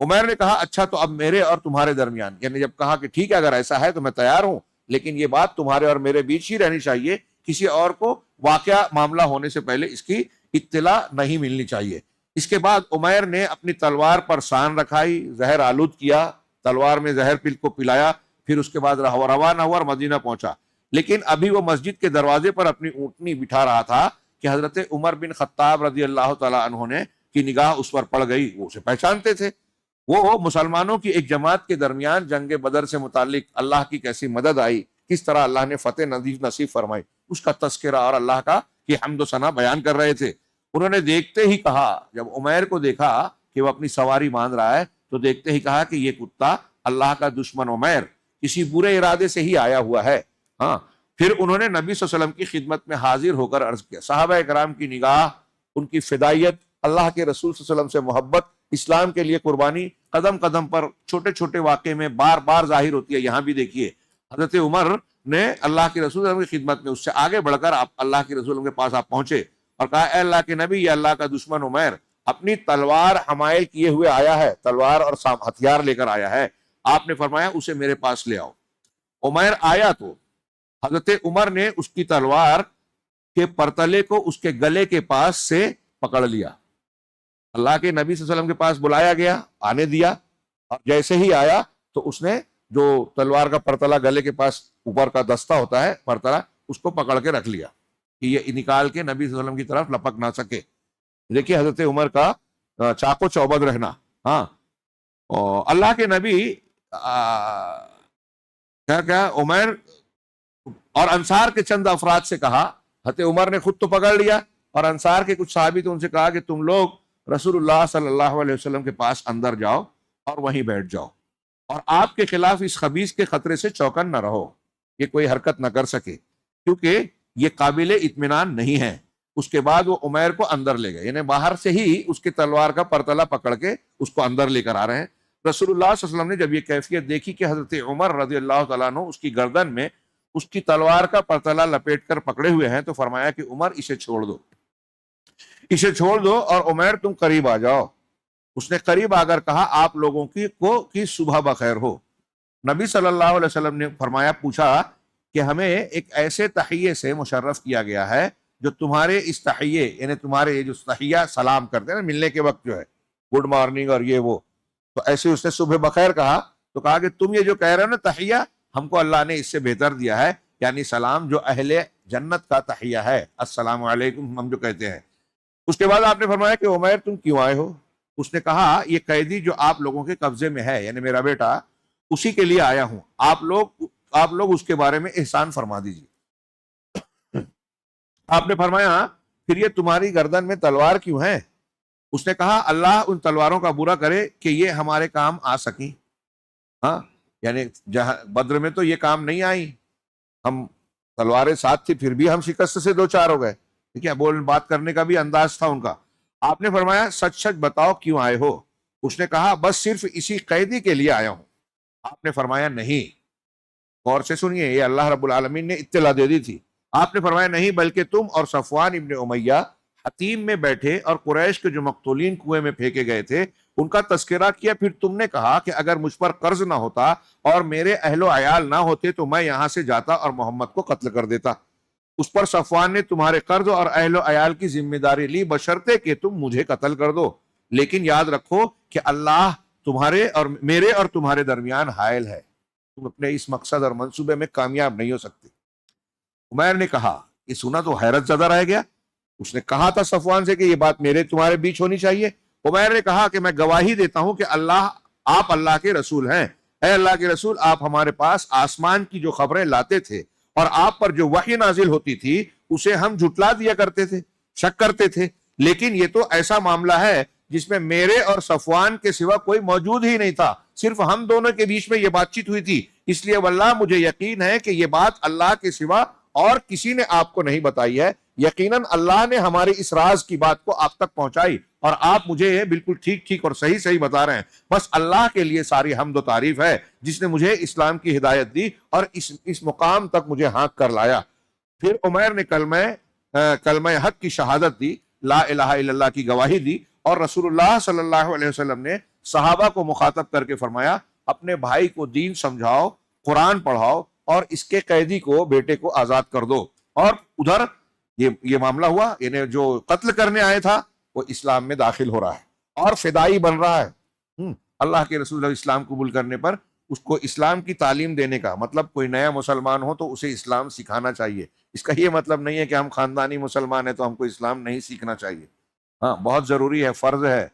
عمیر نے کہا اچھا، تو اب میرے اور تمہارے درمیان، یعنی جب کہا کہ ٹھیک ہے اگر ایسا ہے تو میں تیار ہوں، لیکن یہ بات تمہارے اور میرے بیچ ہی رہنی چاہیے، کسی اور کو واقعہ معاملہ ہونے سے پہلے اس کی اطلاع نہیں ملنی چاہیے۔ اس کے بعد عمیر نے اپنی تلوار پر سان رکھائی، زہر آلود کیا، تلوار میں زہر کو پلایا، پھر اس کے بعد روانہ ہوا اور مدینہ پہنچا۔ لیکن ابھی وہ مسجد کے دروازے پر اپنی اونٹنی بٹھا رہا تھا کہ حضرت عمر بن خطاب رضی اللہ تعالیٰ عنہ نے کی نگاہ اس پر پڑ گئی۔ وہ اسے پہچانتے تھے، وہ مسلمانوں کی ایک جماعت کے درمیان جنگ بدر سے متعلق اللہ کی کیسی مدد آئی، کس طرح اللہ نے فتح نصیب فرمائی، اس کا تذکرہ اور اللہ کا کی حمد و ثنا بیان کر رہے تھے۔ انہوں نے دیکھتے ہی کہا، جب عمیر کو دیکھا کہ وہ اپنی سواری باندھ رہا ہے تو دیکھتے ہی کہا کہ یہ کتا اللہ کا دشمن عمیر کسی برے ارادے سے ہی آیا ہوا ہے۔ ہاں، پھر انہوں نے نبی صلی اللہ علیہ وسلم کی خدمت میں حاضر ہو کر عرض کیا۔ صحابہ کرام کی نگاہ، ان کی فدائیت، اللہ کے رسول صلی اللہ علیہ وسلم سے محبت، اسلام کے لیے قربانی قدم قدم پر چھوٹے چھوٹے واقعے میں بار بار ظاہر ہوتی ہے۔ یہاں بھی دیکھیے حضرت عمر نے اللہ کے رسول صلی اللہ علیہ وسلم کی خدمت میں اس سے آگے بڑھ کر آپ اللہ کے رسول کے پاس آپ پہنچے اور کہا اے اللہ کے نبی، یہ اللہ کا دشمن عمیر اپنی تلوار حمائل کیے ہوئے آیا ہے، تلوار اور ہتھیار لے کر آیا ہے۔ آپ نے فرمایا اسے میرے پاس لے آؤ۔ عمیر آیا تو حضرت عمر نے اس کی تلوار کے پرتلے کو اس کے گلے کے پاس سے پکڑ لیا۔ اللہ کے نبی صلی اللہ علیہ وسلم کے پاس بلایا گیا، آنے دیا، اور جیسے ہی آیا تو اس نے جو تلوار کا پرتلا گلے کے پاس اوپر کا دستہ ہوتا ہے پرتلا، اس کو پکڑ کے رکھ لیا کہ یہ نکال کے نبی صلی اللہ علیہ وسلم کی طرف لپک نہ سکے۔ دیکھیے حضرت عمر کا چاق و چوبند رہنا۔ ہاں، اللہ کے نبی کیا عمیر اور انصار کے چند افراد سے کہا، حضرت عمر نے خود تو پکڑ لیا، اور انصار کے کچھ صحابی تو ان سے کہا کہ تم لوگ رسول اللہ صلی اللہ علیہ وسلم کے پاس اندر جاؤ اور وہیں بیٹھ جاؤ، اور آپ کے خلاف اس خبیث کے خطرے سے چوکن نہ رہو، یہ کوئی حرکت نہ کر سکے، کیونکہ یہ قابل اطمینان نہیں ہے۔ اس کے بعد وہ عمیر کو اندر لے گئے، یعنی باہر سے ہی اس کے تلوار کا پرتلا پکڑ کے اس کو اندر لے کر آ رہے ہیں۔ رسول اللہ صلی اللہ علیہ وسلم نے جب یہ کیفیت دیکھی کہ حضرت عمر رضی اللہ تعالیٰ عنہ اس کی گردن میں اس کی تلوار کا پرتلا لپیٹ کر پکڑے ہوئے ہیں، تو فرمایا کہ عمر اسے چھوڑ دو، اسے چھوڑ دو، اور عمیر تم قریب آ جاؤ۔ اس نے قریب آ کر کہا آپ لوگوں کی صبح بخیر ہو۔ نبی صلی اللہ علیہ وسلم نے فرمایا، پوچھا کہ ہمیں ایک ایسے تحیے سے مشرف کیا گیا ہے جو تمہارے اس تحیے، یعنی تمہارے یہ جو تحیہ سلام کرتے ہیں نا ملنے کے وقت، جو ہے گڈ مارننگ اور یہ وہ، تو ایسے اس نے صبح بخیر کہا، تو کہا کہ تم یہ جو کہہ رہے ہو نا تحیہ، ہم کو اللہ نے اس سے بہتر دیا ہے، یعنی سلام جو اہل جنت کا تحیہ ہے، السلام علیکم ہم جو کہتے ہیں۔ اس کے بعد آپ نے فرمایا کہ عمیر تم کیوں آئے ہو؟ اس نے کہا یہ قیدی جو آپ لوگوں کے قبضے میں ہے، یعنی میرا بیٹا، اسی کے لیے آیا ہوں، آپ لوگ اس کے بارے میں احسان فرما دیجیے۔ آپ نے فرمایا پھر یہ تمہاری گردن میں تلوار کیوں ہے؟ اس نے کہا اللہ ان تلواروں کا برا کرے کہ یہ ہمارے کام آ سکیں۔ ہاں، یعنی جہاں بدر میں تو یہ کام نہیں آئی، ہم تلواریں ساتھ تھی پھر بھی ہم شکست سے دو چار ہو گئے۔ ٹھیک ہے، بات کرنے کا بھی انداز تھا ان کا۔ آپ نے فرمایا سچ سچ بتاؤ کیوں آئے ہو؟ اس نے کہا بس صرف اسی قیدی کے لیے آیا ہوں۔ آپ نے فرمایا نہیں، غور سے سنیے، یہ اللہ رب العالمین نے اطلاع دے دی تھی۔ آپ نے فرمایا نہیں، بلکہ تم اور صفوان ابن امیہ حتیم میں بیٹھے اور قریش کے جو مقتولین کنویں میں پھینکے گئے تھے ان کا تذکرہ کیا، پھر تم نے کہا کہ اگر مجھ پر قرض نہ ہوتا اور میرے اہل و عیال نہ ہوتے تو میں یہاں سے جاتا اور محمد کو قتل کر دیتا۔ اس پر صفوان نے تمہارے قرض اور اہل و عیال کی ذمہ داری لی بشرطے کہ تم مجھے قتل کر دو، لیکن یاد رکھو کہ اللہ تمہارے اور میرے اور تمہارے درمیان حائل ہے، تم اپنے اس مقصد اور منصوبے میں کامیاب نہیں ہو سکتے۔ عمیر نے کہا، یہ سنا تو حیرت زدہ رہ گیا، اس نے کہا تھا صفوان سے کہ یہ بات میرے تمہارے بیچ ہونی چاہیے۔ عمیر نے کہا کہ میں گواہی دیتا ہوں کہ آپ اللہ کے رسول ہیں۔ اے اللہ کے رسول، آپ ہمارے پاس آسمان کی جو خبریں لاتے تھے اور آپ پر جو وحی نازل ہوتی تھی اسے ہم جھٹلا دیا کرتے تھے، شک کرتے تھے، لیکن یہ تو ایسا معاملہ ہے جس میں میرے اور صفوان کے سوا کوئی موجود ہی نہیں تھا، صرف ہم دونوں کے بیچ میں یہ بات چیت ہوئی تھی، اس لیے واللہ مجھے یقین ہے کہ یہ بات اللہ کے سوا اور کسی نے آپ کو نہیں بتائی ہے، یقیناً اللہ نے ہمارے اس راز کی بات کو آپ تک پہنچائی اور آپ مجھے بالکل ٹھیک ٹھیک اور صحیح صحیح بتا رہے ہیں۔ بس اللہ کے لیے ساری حمد و تعریف ہے جس نے مجھے اسلام کی ہدایت دی اور اس مقام تک مجھے ہانک کر لایا۔ پھر عمیر نے کلمہ حق کی شہادت دی، لا الہ الا اللہ کی گواہی دی، اور رسول اللہ صلی اللہ علیہ وسلم نے صحابہ کو مخاطب کر کے فرمایا، اپنے بھائی کو دین سمجھاؤ، قرآن پڑھاؤ اور اس کے قیدی کو، بیٹے کو آزاد کر دو۔ اور ادھر یہ معاملہ ہوا، یعنی جو قتل کرنے آئے تھا وہ اسلام میں داخل ہو رہا ہے اور فدائی بن رہا ہے۔ اللہ کے رسول اسلام قبول کرنے پر اس کو اسلام کی تعلیم دینے کا مطلب، کوئی نیا مسلمان ہو تو اسے اسلام سکھانا چاہیے، اس کا یہ مطلب نہیں ہے کہ ہم خاندانی مسلمان ہیں تو ہم کو اسلام نہیں سیکھنا چاہیے۔ ہاں، بہت ضروری ہے، فرض ہے،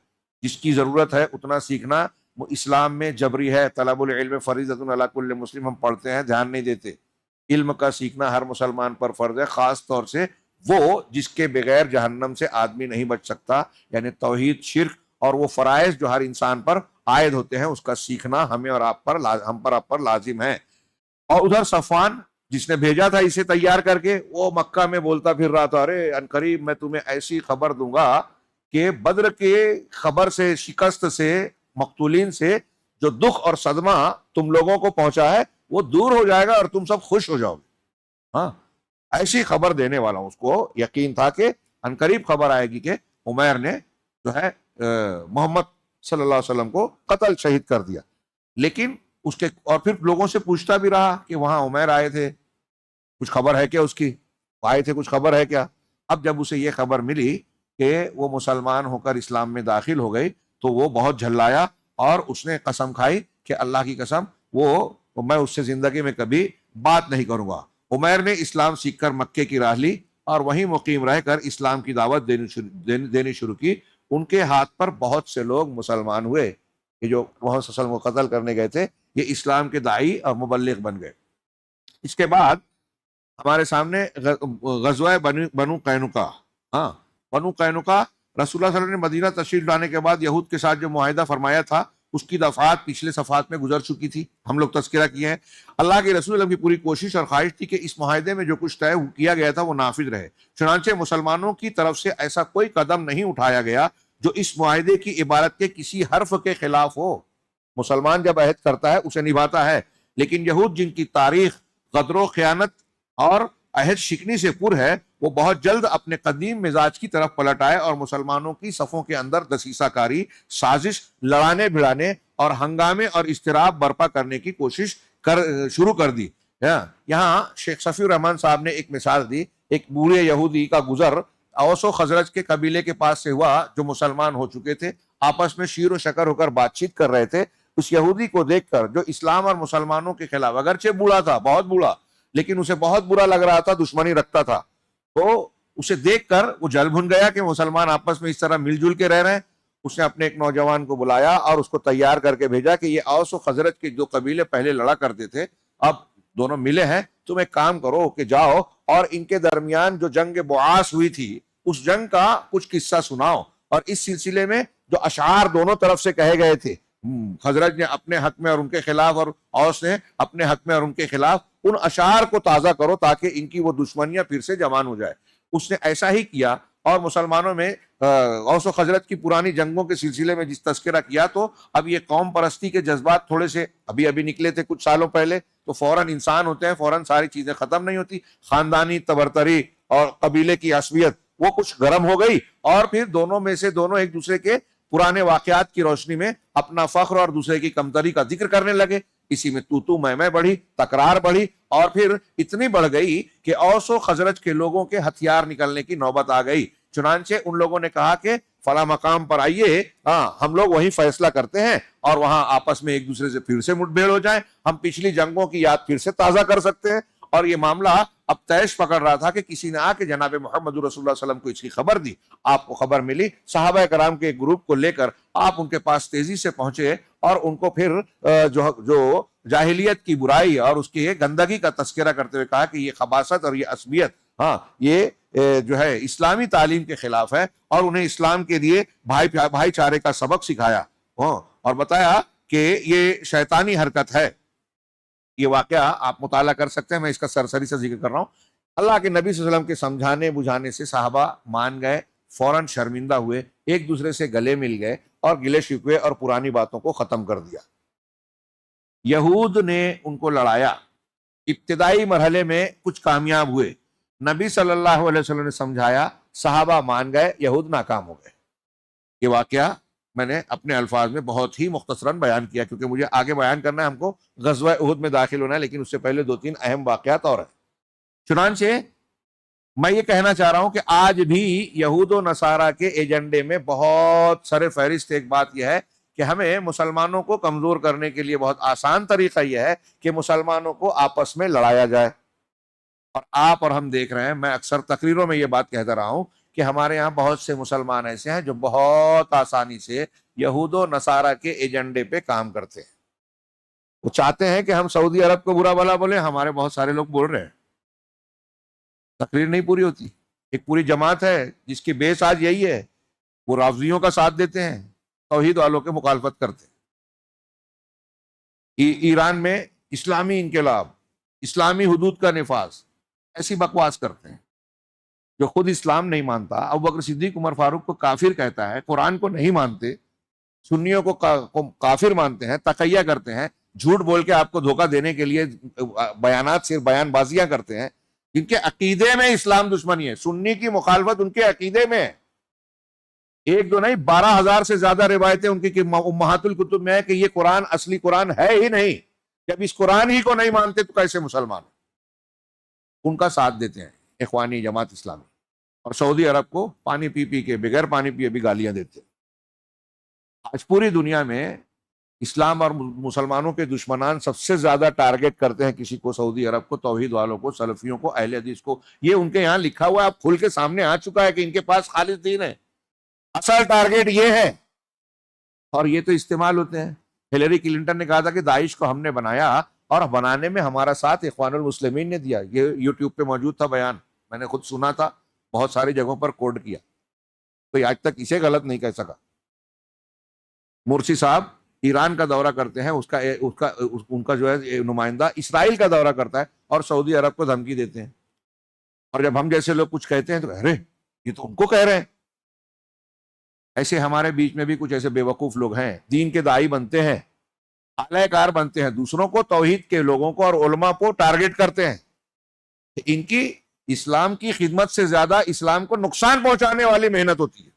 جس کی ضرورت ہے اتنا سیکھنا۔ وہ اسلام میں جبری ہے، طلب العلم فریضۃ علی کل مسلم، ہم پڑھتے ہیں دھیان نہیں دیتے۔ علم کا سیکھنا ہر مسلمان پر فرض ہے، خاص طور سے وہ جس کے بغیر جہنم سے آدمی نہیں بچ سکتا، یعنی توحید، شرک اور وہ فرائض جو ہر انسان پر عائد ہوتے ہیں، اس کا سیکھنا ہمیں اور آپ پر لازم ہے۔ اور ادھر صفوان جس نے بھیجا تھا اسے تیار کر کے، وہ مکہ میں بولتا پھر رہا تھا، ارے ان قریب میں تمہیں ایسی خبر دوں گا کہ بدر کے خبر سے، شکست سے، مقتولین سے جو دکھ اور صدمہ تم لوگوں کو پہنچا ہے وہ دور ہو جائے گا اور تم سب خوش ہو جاؤ گے۔ ہاں، ایسی خبر دینے والا ہوں۔ اس کو یقین تھا کہ عنقریب خبر آئے گی کہ عمیر نے جو ہے محمد صلی اللہ علیہ وسلم کو قتل شہید کر دیا، لیکن اس کے اور پھر لوگوں سے پوچھتا بھی رہا کہ وہاں عمیر آئے تھے، کچھ خبر ہے کیا اس کی؟ آئے تھے، کچھ خبر ہے کیا؟ اب جب اسے یہ خبر ملی کہ وہ مسلمان ہو کر اسلام میں داخل ہو گئی تو وہ بہت جھلایا اور اس نے قسم کھائی کہ اللہ کی قسم میں اس سے زندگی میں کبھی بات نہیں کروں گا۔ عمیر نے اسلام سیکھ کر مکے کی راہ لی اور وہیں مقیم رہ کر اسلام کی دعوت دینی شروع کی۔ ان کے ہاتھ پر بہت سے لوگ مسلمان ہوئے کہ جو محمد صلی اللہ علیہ وسلم کو قتل کرنے گئے تھے، یہ اسلام کے داعی اور مبلغ بن گئے۔ اس کے بعد ہمارے سامنے غزوہ بنو قینقاع۔ ہاں، بنو قینقاع رسول اللہ صلی اللہ علیہ وسلم نے مدینہ تشریف لانے کے بعد یہود کے ساتھ جو معاہدہ فرمایا تھا اس کی دفعات پچھلے صفحات میں گزر چکی تھی، ہم لوگ تذکرہ کیے ہیں۔ اللہ کے رسول کی پوری کوشش اور خواہش تھی کہ اس معاہدے میں جو کچھ طے کیا گیا تھا وہ نافذ رہے، چنانچہ مسلمانوں کی طرف سے ایسا کوئی قدم نہیں اٹھایا گیا جو اس معاہدے کی عبارت کے کسی حرف کے خلاف ہو۔ مسلمان جب عہد کرتا ہے اسے نبھاتا ہے، لیکن یہود جن کی تاریخ غدر و خیانت اور عہد شکنی سے پر ہے، وہ بہت جلد اپنے قدیم مزاج کی طرف پلٹ آئے اور مسلمانوں کی صفوں کے اندر دسیسہ کاری، سازش، لڑانے بھڑانے اور ہنگامے اور اضطراب برپا کرنے کی کوشش شروع کر دی۔ یہاں شیخ صفی الرحمن صاحب نے ایک مثال دی، ایک بوڑھے یہودی کا گزر اوس و خزرج کے قبیلے کے پاس سے ہوا جو مسلمان ہو چکے تھے، آپس میں شیر و شکر ہو کر بات چیت کر رہے تھے۔ اس یہودی کو دیکھ کر جو اسلام اور مسلمانوں کے خلاف، اگرچہ بوڑھا تھا، بہت بوڑھا، لیکن اسے بہت برا لگ رہا تھا، دشمنی رکھتا تھا، تو اسے دیکھ کر وہ جل بھن گیا کہ مسلمان آپس میں اس طرح مل جل کے رہ رہے ہیں۔ اس نے اپنے ایک نوجوان کو بلایا اور اس کو تیار کر کے بھیجا کہ یہ اوس و خزرج کے جو قبیلے پہلے لڑا کرتے تھے اب دونوں ملے ہیں، تم ایک کام کرو کہ جاؤ اور ان کے درمیان جو جنگ بعاث ہوئی تھی اس جنگ کا کچھ قصہ سناؤ، اور اس سلسلے میں جو اشعار دونوں طرف سے کہے گئے تھے، خزرج نے اپنے حق میں اور ان کے خلاف اور اوس نے اپنے حق میں اور ان کے خلاف، ان اشعار کو تازہ کرو تاکہ ان کی وہ دشمنیاں پھر سے جوان ہو جائے۔ اس نے ایسا ہی کیا اور مسلمانوں میں اوس و خزرج کی پرانی جنگوں کے سلسلے میں جس تذکرہ کیا، تو اب یہ قوم پرستی کے جذبات تھوڑے سے ابھی نکلے تھے کچھ سالوں پہلے، تو فوراً انسان ہوتے ہیں، فوراً ساری چیزیں ختم نہیں ہوتی، خاندانی تبرتری اور قبیلے کی عصبیت وہ کچھ گرم ہو گئی، اور پھر دونوں میں سے دونوں ایک دوسرے کے پرانے واقعات کی روشنی میں اپنا فخر اور دوسرے کی کمتری کا ذکر کرنے لگے۔ اسی میں تو میں بڑھی، تکرار بڑھی، اور پھر اتنی بڑھ گئی کہ اوس و خزرج کے لوگوں کے ہتھیار نکلنے کی نوبت آ گئی۔ چنانچہ ان لوگوں نے کہا کہ فلاں مقام پر آئیے، ہم لوگ وہیں فیصلہ کرتے ہیں، اور وہاں آپس میں ایک دوسرے سے پھر سے مٹ بھیڑ ہو جائیں، ہم پچھلی جنگوں کی یاد پھر سے تازہ کر سکتے ہیں۔ اور یہ معاملہ اب تیش پکڑ رہا تھا کہ کسی نے آ کے جناب محمد رسول اللہ صلی اللہ علیہ وسلم کو اس کی خبر دی۔ آپ کو خبر ملی، صحابہ کرام کے ایک گروپ کو لے کر آپ ان کے پاس تیزی سے پہنچے، اور ان کو پھر جو جاہلیت کی برائی اور اس کی گندگی کا تذکرہ کرتے ہوئے کہا کہ یہ خباثت اور یہ عصبیت یہ جو ہے اسلامی تعلیم کے خلاف ہے، اور انہیں اسلام کے لیے بھائی چارے کا سبق سکھایا، اور بتایا کہ یہ شیطانی حرکت ہے۔ یہ واقعہ آپ مطالعہ کر سکتے ہیں، میں اس کا سرسری سے ذکر کر رہا ہوں۔ اللہ کے نبی صلی اللہ علیہ وسلم کے سمجھانے بجھانے سے صحابہ مان گئے، فوراً شرمندہ ہوئے، ایک دوسرے سے گلے مل گئے، اور گلے شکوے اور پرانی باتوں کو ختم کر دیا۔ یہود نے ان کو لڑایا، ابتدائی مرحلے میں کچھ کامیاب ہوئے، نبی صلی اللہ علیہ وسلم نے سمجھایا، صحابہ مان گئے، یہود ناکام ہو گئے۔ یہ واقعہ میں نے اپنے الفاظ میں بہت ہی مختصراً بیان کیا، کیونکہ مجھے آگے بیان کرنا ہے، ہم کو غزوہ احد میں داخل ہونا ہے، لیکن اس سے پہلے 2-3 اہم واقعات اور ہیں۔ چنانچہ میں یہ کہنا چاہ رہا ہوں کہ آج بھی یہود و نصارہ کے ایجنڈے میں بہت سر فہرست ایک بات یہ ہے کہ ہمیں مسلمانوں کو کمزور کرنے کے لیے بہت آسان طریقہ یہ ہے کہ مسلمانوں کو آپس میں لڑایا جائے۔ اور آپ اور ہم دیکھ رہے ہیں، میں اکثر تقریروں میں یہ بات کہتا رہا ہوں کہ ہمارے یہاں بہت سے مسلمان ایسے ہیں جو بہت آسانی سے یہود و نصارہ کے ایجنڈے پہ کام کرتے ہیں۔ وہ چاہتے ہیں کہ ہم سعودی عرب کو برا بھلا بولیں، ہمارے بہت سارے لوگ بول رہے ہیں، تقریر نہیں پوری ہوتی۔ ایک پوری جماعت ہے جس کی بیس آج یہی ہے، وہ رافضیوں کا ساتھ دیتے ہیں، توحید والوں کے مخالفت کرتے ہیں۔ ایران میں اسلامی انقلاب، اسلامی حدود کا نفاذ، ایسی بکواس کرتے ہیں۔ جو خود اسلام نہیں مانتا، ابوبکر صدیق عمر فاروق کو کافر کہتا ہے، قرآن کو نہیں مانتے، سنیوں کو کافر مانتے ہیں، تقیہ کرتے ہیں، جھوٹ بول کے آپ کو دھوکہ دینے کے لیے بیانات سے بیان بازیاں کرتے ہیں، جن کے عقیدے میں اسلام دشمنی ہے۔ سنی کی مخالفت ان کے عقیدے میں ہے۔ ایک دو نہیں، 12,000 سے زیادہ روایتیں ان کی امہات الکتب میں ہے کہ یہ قرآن اصلی قرآن ہے ہی نہیں۔ جب اس قرآن ہی کو نہیں مانتے تو کیسے مسلمان؟ ان کا ساتھ دیتے ہیں اخوانی جماعت اسلامی، اور سعودی عرب کو پانی پی پی کے، بغیر پانی پیے بھی گالیاں دیتے ہیں۔ آج پوری دنیا میں اسلام اور مسلمانوں کے دشمنان سب سے زیادہ ٹارگٹ کرتے ہیں کسی کو، سعودی عرب کو، توحید والوں کو، سلفیوں کو، اہل حدیث کو۔ یہ ان کے یہاں لکھا ہوا ہے، اب کھل کے سامنے آ چکا ہے کہ ان کے پاس خالص دین ہے، اصل ٹارگٹ یہ ہے، اور یہ تو استعمال ہوتے ہیں۔ ہلیری کلنٹن نے کہا تھا کہ داعش کو ہم نے بنایا، اور بنانے میں ہمارا ساتھ اخوان المسلمین نے دیا۔ یہ یوٹیوب پہ موجود تھا بیان، میں نے خود سنا تھا، بہت ساری جگہوں پر کوڈ کیا، کوئی آج تک اسے غلط نہیں کہہ سکا۔ مرسی صاحب ایران کا دورہ کرتے ہیں، ان کا جو ہے نمائندہ اسرائیل کا دورہ کرتا ہے، اور سعودی عرب کو دھمکی دیتے ہیں۔ اور جب ہم جیسے لوگ کچھ کہتے ہیں تو ارے یہ تو ان کو کہہ رہے ہیں۔ ایسے ہمارے بیچ میں بھی کچھ ایسے بے وقوف لوگ ہیں، دین کے داعی بنتے ہیں، اعلی کار بنتے ہیں، دوسروں کو، توحید کے لوگوں کو اور علماء کو ٹارگٹ کرتے ہیں۔ ان کی اسلام کی خدمت سے زیادہ اسلام کو نقصان پہنچانے والی محنت ہوتی ہے۔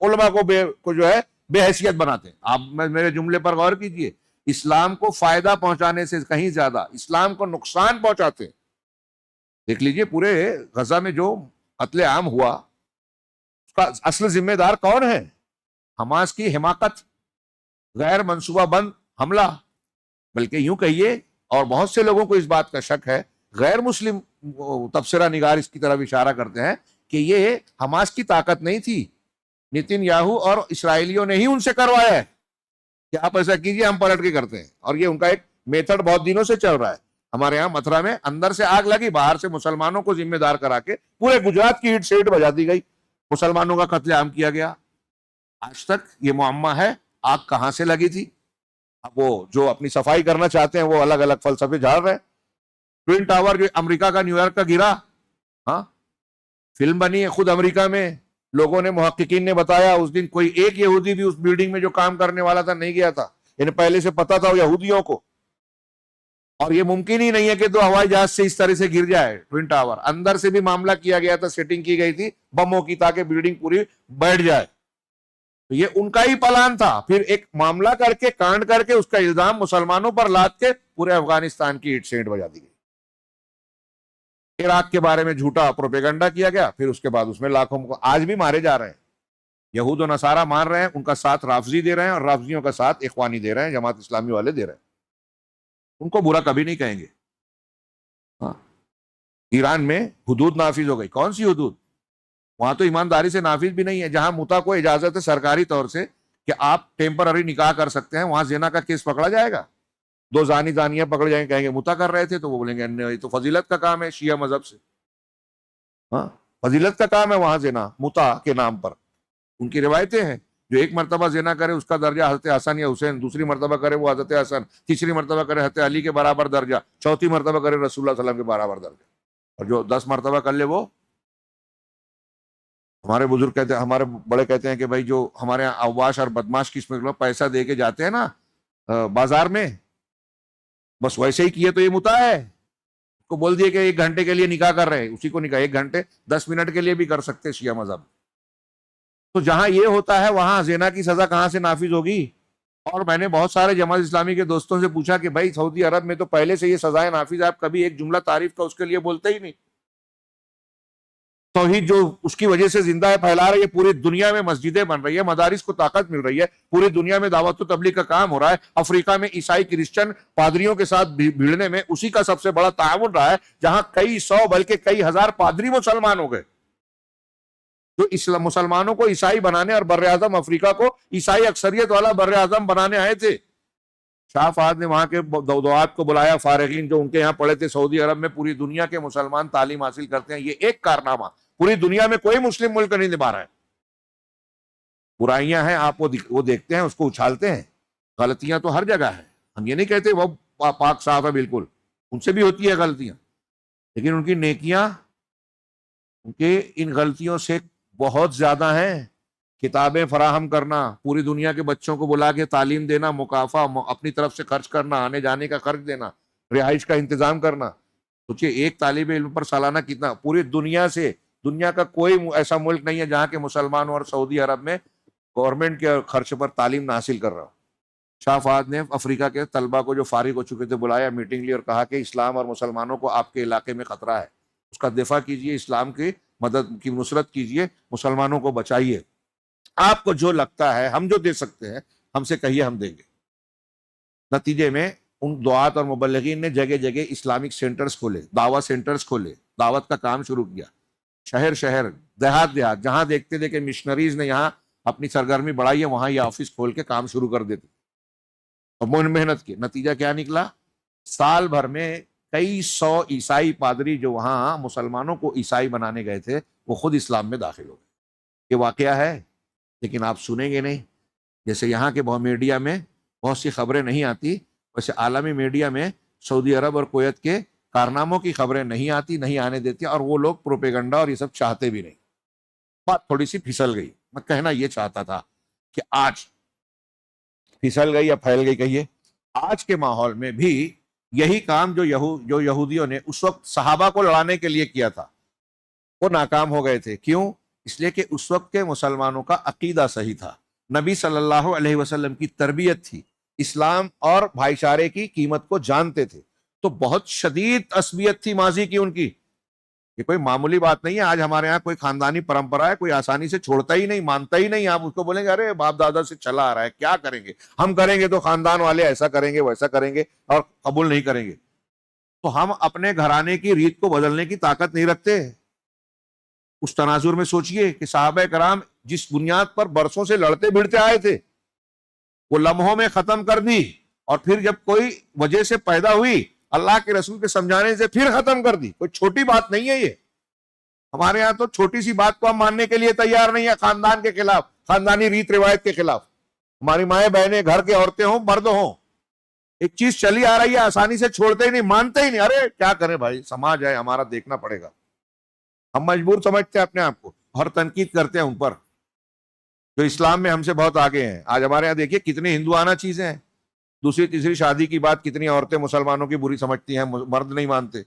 علماء کو جو ہے بے حیثیت بناتے ہیں۔ آپ میرے جملے پر غور کیجئے، اسلام کو فائدہ پہنچانے سے کہیں زیادہ اسلام کو نقصان پہنچاتے ہیں۔ دیکھ لیجئے پورے غزہ میں جو قتل عام ہوا، اس کا اصل ذمہ دار کون ہے؟ حماس کی حماقت، غیر منصوبہ بند حملہ، بلکہ یوں کہیے، اور بہت سے لوگوں کو اس بات کا شک ہے، غیر مسلم تبصرہ نگار اس کی طرف اشارہ کرتے ہیں کہ یہ حماس کی طاقت نہیں تھی، نتن یاہو اور اسرائیلیوں نے ہی ان سے کروایا ہے کہ آپ ایسا کیجئے، ہم پلٹ کے کرتے ہیں۔ اور یہ ان کا ایک میتھڈ بہت دنوں سے چل رہا ہے۔ ہمارے یہاں متھرا میں اندر سے آگ لگی، باہر سے مسلمانوں کو ذمہ دار کرا کے پورے گجرات کی ہٹ سیٹ بجا دی گئی، مسلمانوں کا قتل عام کیا گیا۔ آج تک یہ معمہ ہے، آگ کہاں سے لگی تھی؟ اب وہ جو اپنی صفائی کرنا چاہتے ہیں وہ الگ الگ فلسفے جھاڑ رہے ہیں۔ ٹوین ٹاور جو امریکہ کا، نیو یارک کا گرا، ہاں، فلم بنی ہے خود امریکہ میں، لوگوں نے، محققین نے بتایا اس دن کوئی ایک یہودی بھی اس بلڈنگ میں جو کام کرنے والا تھا نہیں گیا تھا، انہیں پہلے سے پتا تھا وہ یہودیوں کو. اور یہ ممکن ہی نہیں ہے کہ تو ہوائی جہاز سے اس طرح سے گر جائے ٹوئن ٹاور. اندر سے بھی معاملہ کیا گیا تھا، سیٹنگ کی گئی تھی بموں کی تاکہ بلڈنگ پوری بیٹھ جائے. تو یہ ان کا ہی پلان تھا. پھر ایک معاملہ کر کے، کانڈ کر کے، اس کا الزام مسلمانوں پر لاد کے پورے افغانستان کی اینٹ سے اینٹ بجا دی گئی. عراق کے بارے میں جھوٹا پروپیگنڈا کیا گیا، پھر اس کے بعد اس میں لاکھوں کو آج بھی مارے جا رہے ہیں. یہود و نصارہ مار رہے ہیں، ان کا ساتھ رافضی دے رہے ہیں، اور رافضیوں کا ساتھ اخوانی دے رہے ہیں، جماعت اسلامی والے دے رہے ہیں. ان کو برا کبھی نہیں کہیں گے. ہاں، ایران میں حدود نافذ ہو گئی. کون سی حدود؟ وہاں تو ایمانداری سے نافذ بھی نہیں ہے. جہاں متا کو اجازت ہے سرکاری طور سے کہ آپ ٹیمپرری نکاح کر سکتے ہیں، وہاں زنا کا کیس پکڑا جائے گا. دو زانی زانیاں پکڑ جائیں گے، کہیں گے متا کر رہے تھے، تو وہ بولیں گے یہ تو فضیلت کا کام ہے شیعہ مذہب سے. ہاں، فضیلت کا کام ہے وہاں زنا متا کے نام پر. ان کی روایتیں ہیں، جو ایک مرتبہ زنا کرے اس کا درجہ حضرت حسن یا حسین، دوسری مرتبہ کرے وہ حضرت حسن، تیسری مرتبہ کرے حضرت علی کے برابر درجہ، چوتھی مرتبہ کرے رسول اللہ صلی اللہ علیہ وسلم کے برابر درجہ. اور جو 10 مرتبہ کر لے وہ، ہمارے بزرگ کہتے ہیں، ہمارے بڑے کہتے ہیں کہ بھائی جو ہمارے یہاں اوباش اور بدماش کس میں پیسہ دے کے جاتے ہیں نا بازار میں، بس ویسے ہی کیے تو یہ متا ہے. کو بول دیے کہ 1 گھنٹے کے لیے نکاح کر رہے ہیں، اسی کو نکاح 1 گھنٹے 10 منٹ کے لیے بھی کر سکتے شیعہ مذہب. تو جہاں یہ ہوتا ہے وہاں زنا کی سزا کہاں سے نافذ ہوگی؟ اور میں نے بہت سارے جماعت اسلامی کے دوستوں سے پوچھا کہ بھائی سعودی عرب میں تو پہلے سے یہ سزائیں نافذ ہے، آپ کبھی ایک جملہ تعریف کا اس کے لیے بولتے ہی نہیں. توحید جو اس کی وجہ سے زندہ ہے، پھیلا رہی ہے، پوری دنیا میں مسجدیں بن رہی ہے، مدارس کو طاقت مل رہی ہے، پوری دنیا میں دعوت و تبلیغ کا کام ہو رہا ہے. افریقہ میں عیسائی کرسچن پادریوں کے ساتھ بھیڑنے میں اسی کا سب سے بڑا تعاون رہا ہے، جہاں کئی سو بلکہ کئی ہزار پادری مسلمان ہو گئے، جو مسلمانوں کو عیسائی بنانے اور بر اعظم افریقہ کو عیسائی اکثریت والا بر اعظم بنانے آئے تھے. شاہ فہد نے وہاں کے دعات کو بلایا، فارغین جو ان کے یہاں پڑھے تھے. سعودی عرب میں پوری دنیا کے مسلمان تعلیم حاصل کرتے ہیں. یہ ایک کارنامہ پوری دنیا میں کوئی مسلم ملک نہیں نبھا رہا ہے. برائیاں ہیں، آپ وہ دیکھتے ہیں، اس کو اچھالتے ہیں. غلطیاں تو ہر جگہ ہیں، ہم یہ نہیں کہتے وہ پاک صاف ہے، بالکل ان سے بھی ہوتی ہے غلطیاں، لیکن ان کی نیکیاں ان کے ان غلطیوں سے بہت زیادہ ہیں. کتابیں فراہم کرنا، پوری دنیا کے بچوں کو بلا کے تعلیم دینا، مکافہ اپنی طرف سے خرچ کرنا، آنے جانے کا خرچ دینا، رہائش کا انتظام کرنا. سوچئے ایک طالب علم پر سالانہ کتنا، پوری دنیا سے، دنیا کا کوئی ایسا ملک نہیں ہے جہاں کے مسلمانوں اور سعودی عرب میں گورنمنٹ کے خرچ پر تعلیم نہ حاصل کر رہا ہو. شاہ فہد نے افریقہ کے طلبہ کو جو فارغ ہو چکے تھے بلایا، میٹنگ لی اور کہا کہ اسلام اور مسلمانوں کو آپ کے علاقے میں خطرہ ہے، اس کا دفاع کیجئے، اسلام کی مدد کی نصرت کیجئے، مسلمانوں کو بچائیے. آپ کو جو لگتا ہے، ہم جو دے سکتے ہیں ہم سے کہیے، ہم دیں گے. نتیجے میں ان دعات اور مبلغین نے جگہ جگہ اسلامک سینٹرز کھولے، دعوت سینٹرز کھولے، دعوت کا کام شروع کیا. شہر شہر، دیہات دیہات، جہاں دیکھتے تھے کہ مشنریز نے یہاں اپنی سرگرمی بڑھائی ہے، وہاں یہ آفس کھول کے کام شروع کر دیتے اور محنت کی. نتیجہ کیا نکلا؟ سال بھر میں کئی 100 عیسائی پادری جو وہاں مسلمانوں کو عیسائی بنانے گئے تھے، وہ خود اسلام میں داخل ہو گئے. یہ واقعہ ہے، لیکن آپ سنیں گے نہیں. جیسے یہاں کے میڈیا میں بہت سی خبریں نہیں آتی، ویسے عالمی میڈیا میں سعودی عرب اور کویت کے کارناموں کی خبریں نہیں آتی، نہیں آنے دیتی، اور وہ لوگ پروپیگنڈا اور یہ سب چاہتے بھی نہیں. بات تھوڑی سی پھسل گئی. میں کہنا یہ چاہتا تھا کہ آج پھسل گئی یا پھیل گئی کہیے، آج کے ماحول میں بھی یہی کام جو یہودیوں نے اس وقت صحابہ کو لڑانے کے لیے کیا تھا، وہ ناکام ہو گئے تھے. کیوں؟ اس لیے کہ اس وقت کے مسلمانوں کا عقیدہ صحیح تھا، نبی صلی اللہ علیہ وسلم کی تربیت تھی، اسلام اور بھائی چارے کی قیمت کو جانتے تھے. تو بہت شدید عصبیت تھی ماضی کی ان کی. یہ کوئی معمولی بات نہیں ہے. آج ہمارے ہاں کوئی خاندانی پرمپرا ہے، کوئی آسانی سے چھوڑتا ہی نہیں، مانتا ہی نہیں. آپ اس کو بولیں گے ارے باپ دادا سے چلا آ رہا ہے، کیا کریں گے ہم، کریں گے تو خاندان والے ایسا کریں گے ویسا کریں گے اور قبول نہیں کریں گے. تو ہم اپنے گھرانے کی ریت کو بدلنے کی طاقت نہیں رکھتے. اس تناظر میں سوچئے کہ صحابہ کرام جس بنیاد پر برسوں سے لڑتے بھڑتے آئے تھے، وہ لمحوں میں ختم کر دی، اور پھر جب کوئی وجہ سے پیدا ہوئی، اللہ کے رسول کے سمجھانے سے پھر ختم کر دی. کوئی چھوٹی بات نہیں ہے یہ. ہمارے ہاں تو چھوٹی سی بات کو ہم ماننے کے لیے تیار نہیں ہے، خاندان کے خلاف، خاندانی ریت روایت کے خلاف. ہماری مائیں بہنیں، گھر کے عورتیں ہوں، مرد ہوں، ایک چیز چلی آ رہی ہے آسانی سے چھوڑتے ہی نہیں، مانتے ہی نہیں. ارے کیا کریں بھائی، سماج ہے ہمارا، دیکھنا پڑے گا. ہم مجبور سمجھتے ہیں اپنے آپ کو اور تنقید کرتے ہیں ان پر جو اسلام میں ہم سے بہت آگے ہیں. آج ہمارے یہاں دیکھیے کتنی ہندوانہ چیزیں ہیں. دوسری تیسری شادی کی بات کتنی عورتیں مسلمانوں کی بری سمجھتی ہیں, مرد نہیں مانتے.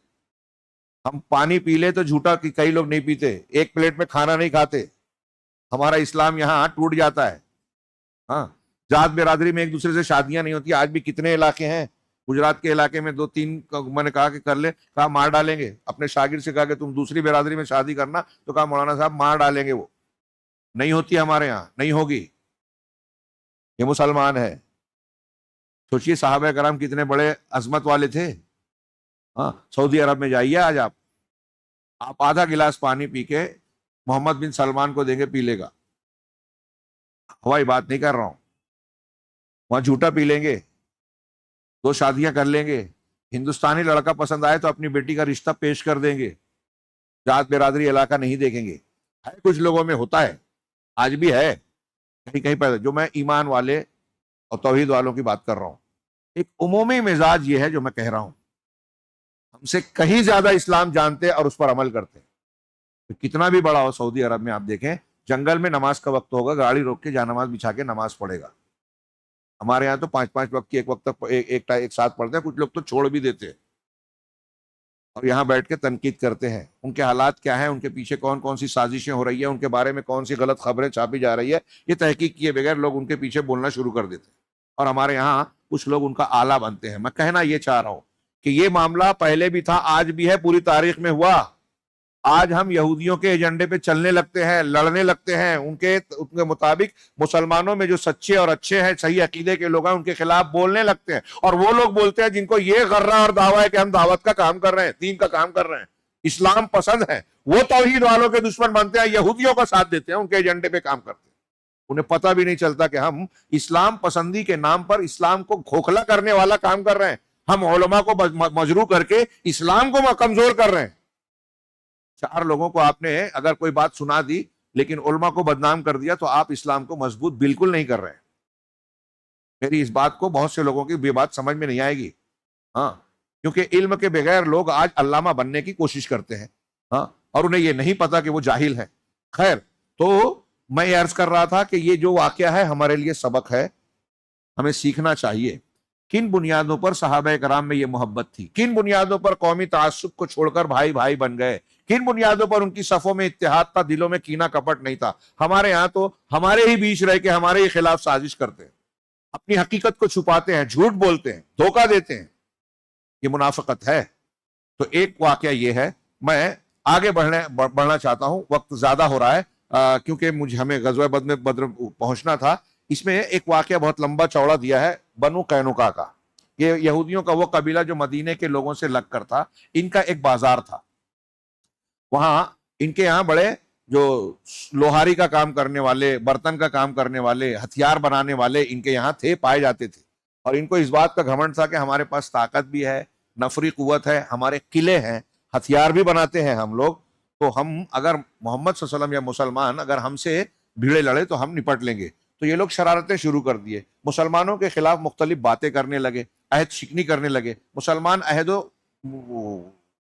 ہم پانی پی لے تو جھوٹا کئی لوگ نہیں پیتے, ایک پلیٹ میں کھانا نہیں کھاتے. ہمارا اسلام یہاں ٹوٹ جاتا ہے. ہاں, ذات برادری میں ایک دوسرے سے شادیاں نہیں ہوتی. آج بھی کتنے علاقے ہیں, گجرات کے علاقے میں 2-3 میں نے کہا کہ کر لے, کہا مار ڈالیں گے. اپنے شاگرد سے کہا کہ تم دوسری برادری میں شادی کرنا, تو کہا مولانا صاحب مار ڈالیں گے. وہ نہیں ہوتی ہمارے یہاں, نہیں ہوگی. یہ مسلمان ہے. سوچئے صحابہ کرام کتنے بڑے عظمت والے تھے. ہاں, سعودی عرب میں جائیے آج آپ آدھا گلاس پانی پی کے محمد بن سلمان کو دیں گے, پی لے گا. ہوائی بات نہیں کر رہا ہوں. وہاں جھوٹا پی لیں گے, 2 شادیاں کر لیں گے. ہندوستانی لڑکا پسند آئے تو اپنی بیٹی کا رشتہ پیش کر دیں گے. ذات برادری علاقہ نہیں دیکھیں گے. ہے کچھ لوگوں میں ہوتا ہے, آج بھی ہے کہیں کہیں پر. جو میں ایمان والے اور توحید والوں کی بات کر رہا ہوں, ایک عمومی مزاج یہ ہے جو میں کہہ رہا ہوں. ہم سے کہیں زیادہ اسلام جانتے اور اس پر عمل کرتے. کتنا بھی بڑا ہو, سعودی عرب میں آپ دیکھیں جنگل میں نماز کا وقت ہوگا, گاڑی روک کے جانماز بچھا کے نماز پڑھے گا. ہمارے یہاں تو 5 وقت کی ایک وقت تک ایک ساتھ پڑھتے ہیں. کچھ لوگ تو چھوڑ بھی دیتے ہیں اور یہاں بیٹھ کے تنقید کرتے ہیں. ان کے حالات کیا ہیں, ان کے پیچھے کون کون سی سازشیں ہو رہی ہیں, ان کے بارے میں کون سی غلط خبریں چھاپی جا رہی ہے, یہ تحقیق کیے بغیر لوگ ان کے پیچھے بولنا شروع کر دیتے ہیں. اور ہمارے یہاں کچھ لوگ ان کا آلہ بنتے ہیں. میں کہنا یہ چاہ رہا ہوں کہ یہ معاملہ پہلے بھی تھا, آج بھی ہے, پوری تاریخ میں ہوا. آج ہم یہودیوں کے ایجنڈے پہ چلنے لگتے ہیں, لڑنے لگتے ہیں. ان کے مطابق مسلمانوں میں جو سچے اور اچھے ہیں, صحیح عقیدے کے لوگ ہیں, ان کے خلاف بولنے لگتے ہیں. اور وہ لوگ بولتے ہیں جن کو یہ غرہ اور دعویٰ ہے کہ ہم دعوت کا کام کر رہے ہیں, دین کا کام کر رہے ہیں, اسلام پسند ہے, وہ توحید والوں کے دشمن بنتے ہیں, یہودیوں کا ساتھ دیتے ہیں, ان کے ایجنڈے پہ کام کرتے ہیں. انہیں پتہ بھی نہیں چلتا کہ ہم اسلام پسندی کے نام پر اسلام کو کھوکھلا کرنے والا کام کر رہے ہیں. ہم علماء کو مجروح کر کے اسلام کو کمزور کر رہے ہیں. 4 لوگوں کو آپ نے اگر کوئی بات سنا دی لیکن علماء کو بدنام کر دیا, تو آپ اسلام کو مضبوط بالکل نہیں کر رہے ہیں. میری اس بات کو بہت سے لوگوں کی یہ بات سمجھ میں نہیں آئے گی. ہاں, کیونکہ علم کے بغیر لوگ آج علامہ بننے کی کوشش کرتے ہیں. ہاں, اور انہیں یہ نہیں پتا کہ وہ جاہل ہے. خیر, تو میں یہ عرض کر رہا تھا کہ یہ جو واقعہ ہے ہمارے لیے سبق ہے, ہمیں سیکھنا چاہیے. کن بنیادوں پر صحابہ کرام میں یہ محبت تھی, کن بنیادوں پر قومی تعصب کو چھوڑ کر بھائی بھائی بن گئے, کن بنیادوں پر ان کی صفوں میں اتحاد تھا, دلوں میں کینہ کپٹ نہیں تھا. ہمارے یہاں تو ہمارے ہی بیچ رہ کے ہمارے ہی خلاف سازش کرتے ہیں, اپنی حقیقت کو چھپاتے ہیں, جھوٹ بولتے ہیں, دھوکہ دیتے ہیں. یہ منافقت ہے. تو ایک واقعہ یہ ہے. میں آگے بڑھنا چاہتا ہوں, وقت زیادہ ہو رہا ہے کیونکہ ہمیں غزوہ بدر پہنچنا تھا. اس میں ایک واقعہ بہت لمبا چوڑا دیا ہے, بنو قینقاع کا. یہ یہودیوں کا وہ قبیلہ جو مدینے کے لوگوں سے لگ کر تھا. ان کا ایک بازار تھا, وہاں ان کے یہاں بڑے جو لوہاری کا کام کرنے والے, برتن کا کام کرنے والے, ہتھیار بنانے والے ان کے یہاں پائے جاتے تھے. اور ان کو اس بات کا گھمنڈ تھا کہ ہمارے پاس طاقت بھی ہے, نفری قوت ہے, ہمارے قلعے ہیں, ہتھیار بھی بناتے ہیں ہم لوگ. تو ہم اگر محمد صلی اللہ علیہ وسلم یا مسلمان اگر ہم سے بھیڑے لڑے تو ہم نپٹ لیں گے. تو یہ لوگ شرارتیں شروع کر دیے, مسلمانوں کے خلاف مختلف باتیں کرنے لگے, عہد شکنی کرنے لگے. مسلمان عہد و